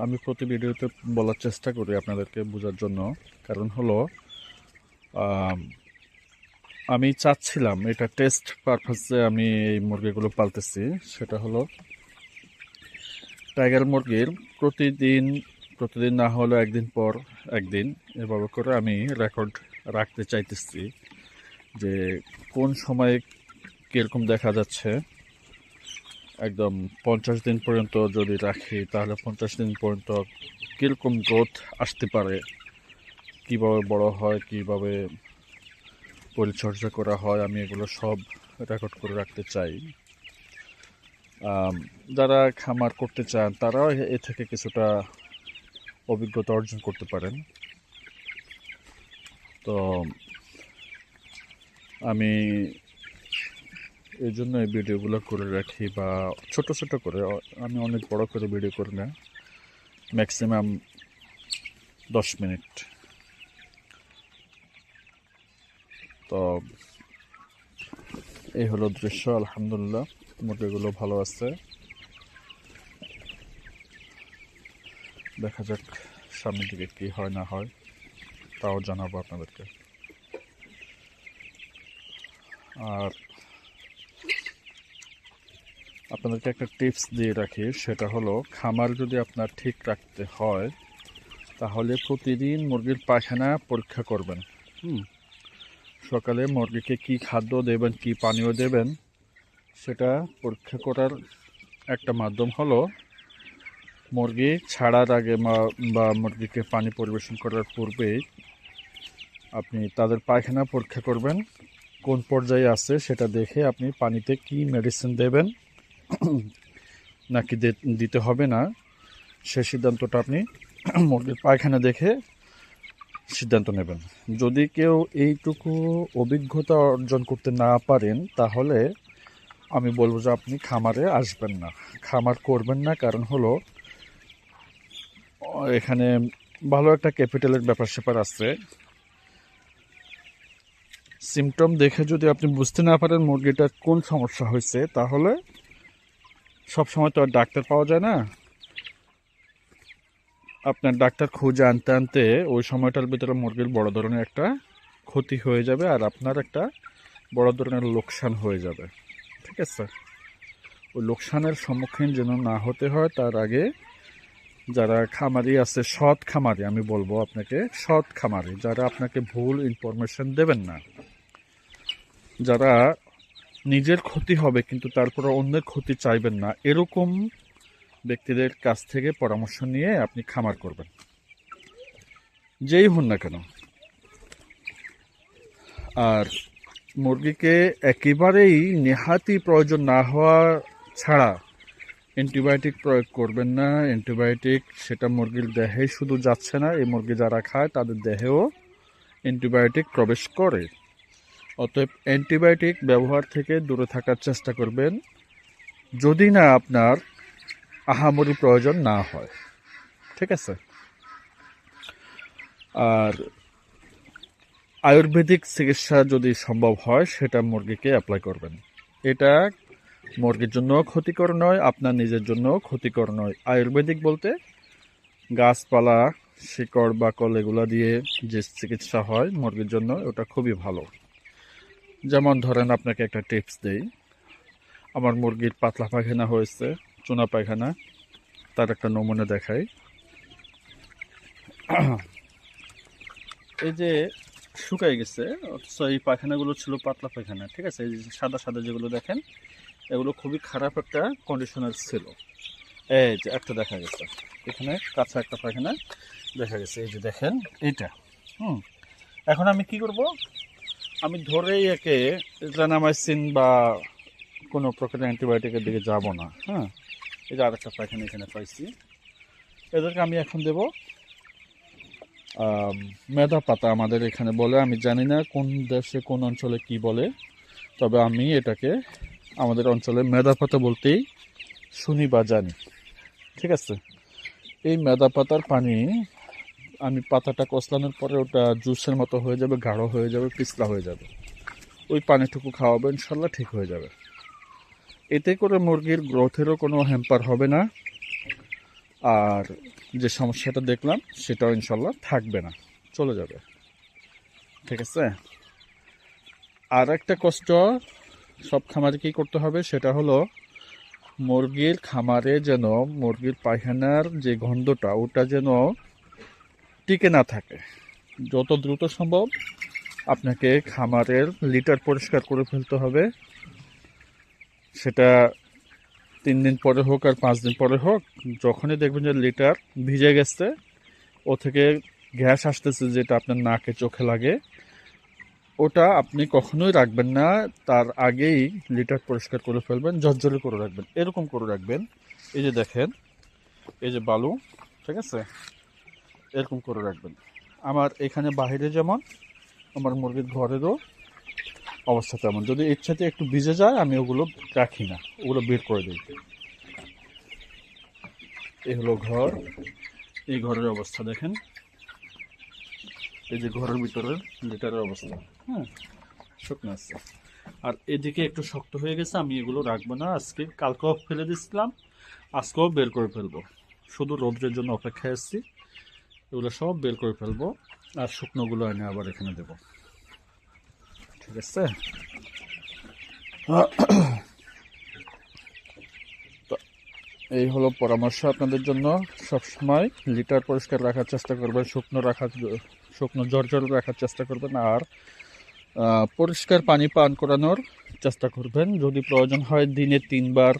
আমি প্রতি ভিডিওতে বলার চেষ্টা করি আপনাদেরকে বোঝার জন্য। কারণ হলো আমি চাচ্ছিলাম এটা টেস্ট পারপাসে আমি এই মুরগিগুলো পালতেছি, সেটা হলো টাইগার মুরগির প্রতিদিন প্রতিদিন না হলেও একদিন পর একদিন এভাবে করে আমি রেকর্ড রাখতে চাইতেছি যে কোন সময়ে কীরকম দেখা যাচ্ছে। একদম 50 দিন পর্যন্ত যদি রাখি তাহলে 50 দিন পর্যন্ত কীরকম গ্রোথ আসতে পারে, কীভাবে বড় হয়, কীভাবে পরিচর্যা করা হয়, আমি এগুলো সব রেকর্ড করে রাখতে চাই। যারা খামার করতে চান তারাও এ থেকে কিছুটা অভিজ্ঞতা অর্জন করতে পারেন। তো আমি এই জন্য এই ভিডিওগুলো করে রাখি, বা ছোট ছোট করে, আমি অনেক বড় করে ভিডিও করি না, ম্যাক্সিমাম 10 মিনিট। তো এই হলো দৃশ্য। আলহামদুলিল্লাহ মুরগিগুলো ভালো আছে। দেখা যাক সামনের দিকে কি হয় না হয়, তাও জানাবো আপনাদেরকে। আর আপনাদেরকে একটা টিপস দিয়ে রাখি, সেটা হলো খামার যদি আপনার ঠিক রাখতে হয় তাহলে প্রতিদিন মুরগির পায়খানা পরীক্ষা করবেন। সকালে মুরগিকে কি খাদ্য দেবেন, কি পানীয় দেবেন, সেটা পরীক্ষা করার একটা মাধ্যম হলো মুরগি ছাড়ার আগে বা মুরগিকে পানি পরিবেশন করার পূর্বেই আপনি তাদের পায়খানা পরীক্ষা করবেন। কোন পর্যায়ে আছে সেটা দেখে আপনি পানিতে কি মেডিসিন দেবেন নাকি দিতে হবে না, সে সিদ্ধান্তটা আপনি মুরগির পায়খানা দেখে সিদ্ধান্ত নেবেন। যদি কেউ এইটুকু অভিজ্ঞতা অর্জন করতে না পারেন তাহলে আমি বলবো যে আপনি খামারে আসবেন না, খামার করবেন না। কারণ হলো এখানে ভালো একটা ক্যাপিটালের ব্যাপার স্যাপার আছে। সিমটম দেখে যদি আপনি বুঝতে না পারেন মুরগিটার কোন সমস্যা হয়েছে, তাহলে সবসময় তো আর ডাক্তার পাওয়া যায় না। আপনার ডাক্তার খুঁজে আনতে আনতে ওই সময়টার ভিতরে মুরগির বড় ধরনের একটা ক্ষতি হয়ে যাবে, আর আপনার একটা বড় ধরনের লোকসান হয়ে যাবে। ঠিক আছে, ওই লোকসানের সম্মুখীন যেন না হতে হয় তার আগে যারা খামারি আছে, সৎ খামারি, আমি বলবো আপনাকে সৎ খামারি, যারা আপনাকে ভুল ইনফরমেশন দেবেন না, যারা নিজের ক্ষতি হবে কিন্তু তারপরে অন্যের ক্ষতি চাইবেন না, এরকম ব্যক্তিদের কাছ থেকে পরামর্শ নিয়ে আপনি খামার করবেন, যেই হন না কেন। আর মুরগিকে একেবারেই নেহাতি প্রয়োজন না হওয়া ছাড়া অ্যান্টিবায়োটিক প্রয়োগ করবেন না। অ্যান্টিবায়োটিক সেটা মুরগির দেহে শুধু যাচ্ছে না, এই মুরগি যারা খায় তাদের দেহেও অ্যান্টিবায়োটিক প্রবেশ করে। অতএব অ্যান্টিবায়োটিক ব্যবহার থেকে দূরে থাকার চেষ্টা করবেন, যদি না আপনার আহামরি প্রয়োজন না হয়। ঠিক আছে। আর আয়ুর্বেদিক চিকিৎসা যদি সম্ভব হয় সেটা মুরগিকে অ্যাপ্লাই করবেন। এটা মুরগির জন্য ক্ষতিকর নয়, আপনার নিজের জন্য ক্ষতিকর নয়। আয়ুর্বেদিক বলতে গাছপালা, শিকড় বাকল এগুলা দিয়ে যে চিকিৎসা হয় মুরগির জন্য, ওটা খুবই ভালো। যেমন ধরেন আপনাকে একটা টিপস দেই, আমার মুরগির পাতলা পায়খানা হয়েছে, চুনা পায়খানা, তার একটা নমুনা দেখাই। এই যে শুকাই গেছে, অথচ এই পায়খানাগুলো ছিল পাতলা পায়খানা। ঠিক আছে, এই যে সাদা সাদা যেগুলো দেখেন এগুলো খুবই খারাপ একটা কন্ডিশনার ছিল। এই যে একটা দেখা গেছে, এখানে কাঁচা একটা পায়খানা দেখা গেছে, এই যে দেখেন এইটা। এখন আমি কি করব, আমি ধরেই একে জানামাইসিন বা কোনো প্রকারের অ্যান্টিবায়োটিকের দিকে যাব না। এই যে আরেকটা পায়খানা এখানে পাইছি, এদেরকে আমি এখন দেব মেধা পাতা, আমাদের এখানে বলে, আমি জানি না কোন দেশে কোন অঞ্চলে কি বলে, তবে আমি এটাকে আমাদের অঞ্চলে মেধা পাতা বলতেই শুনি বা জানি। ঠিক আছে, এই মেধা পাতার পানি আমি পাতাটা কচলানোর পরে ওটা জুসের মতো হয়ে যাবে, গাঢ় হয়ে যাবে, পিছলা হয়ে যাবে, ওই পানিটুকু খাওয়াবো, ইনশাল্লাহ ঠিক হয়ে যাবে। এতে করে মুরগির গ্রোথেরও কোনো হ্যাম্পার হবে না, আর যে সমস্যাটা দেখলাম সেটাও ইনশাল্লাহ থাকবে না, চলে যাবে। ঠিক আছে, আর একটা কষ্ট সব খামারে কি করতে হবে সেটা হলো মুরগির খামারে যেন মুরগির পায়খানার যে গন্ধটা ওটা যেন টিকে না থাকে। যত দ্রুত সম্ভব আপনাকে খামারের লিটার পরিষ্কার করে ফেলতে হবে। সেটা 3 দিন পরে হোক আর 5 দিন পরে হোক, যখনই দেখবেন যে লিটার ভিজে গেছে, ও থেকে গ্যাস আসতেছে যেটা আপনার নাকে চোখে লাগে, ওটা আপনি কখনোই রাখবেন না। তার আগেই লিটার পরিষ্কার করে ফেলবেন, ঝরঝরে করে রাখবেন, এরকম করে রাখবেন। এই যে দেখেন, এই যে বালু, ঠিক আছে, এরকম করে রাখবেন। আমার এখানে বাইরে যেমন, আমার মুরগির ঘরেরও অবস্থা তেমন। যদি ইচ্ছাতে একটু ভিজে যায় আমি ওগুলো রাখি না, ওগুলো বের করে দিই। এই হলো ঘর, এই ঘরের অবস্থা দেখেন, এই যে ঘরের ভিতরে লিটারের অবস্থা, হ্যাঁ, শুকনো আছে। আর এদিকে একটু শক্ত হয়ে গেছে, আমি এগুলো রাখবো না আজকে। কালকেও ফেলে দিচ্ছিলাম, আজকেও বের করে ফেলবো। শুধু রোদ্রের জন্য অপেক্ষায় আসছি, এগুলো সব বের করে ফেলবো আর শুকনোগুলো এনে আবার এখানে দেবো, ঠিক আছে। তো এই হলো পরামর্শ আপনাদের জন্য। সবসময় লিটার পরিষ্কার রাখার চেষ্টা করবেন, শুকনো জর্জর রাখার চেষ্টা করবেন। আর পরিষ্কার পানি পান করানোর চেষ্টা করবেন। যদি প্রয়োজন হয় দিনে 3 বার,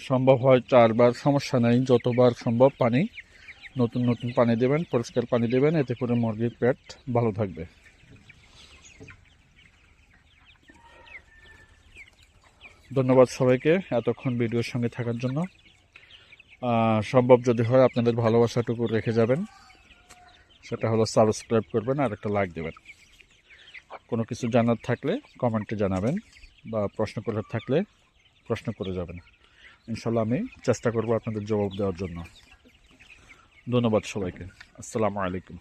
সম্ভব হয় 4 বার, সমস্যা নেই। যতবার সম্ভব পানি, নতুন নতুন পানি দেবেন, পরিষ্কার পানি দেবেন, এতে করে মুরগির পেট ভালো থাকবে। ধন্যবাদ সবাইকে এতক্ষণ ভিডিওর সঙ্গে থাকার জন্য। সম্ভব যদি হয় আপনাদের ভালোবাসাটুকু রেখে যাবেন, সেটা হলো সাবস্ক্রাইব করবেন আর একটা লাইক দেবেন। কোনো কিছু জানার থাকলে কমেন্টে জানাবেন, বা প্রশ্ন করার থাকলে প্রশ্ন করে যাবেন। ইনশাল্লাহ আমি চেষ্টা করব আপনাদের জবাব দেওয়ার জন্য। ধন্যবাদ সবাইকে। আসসালামু আলাইকুম।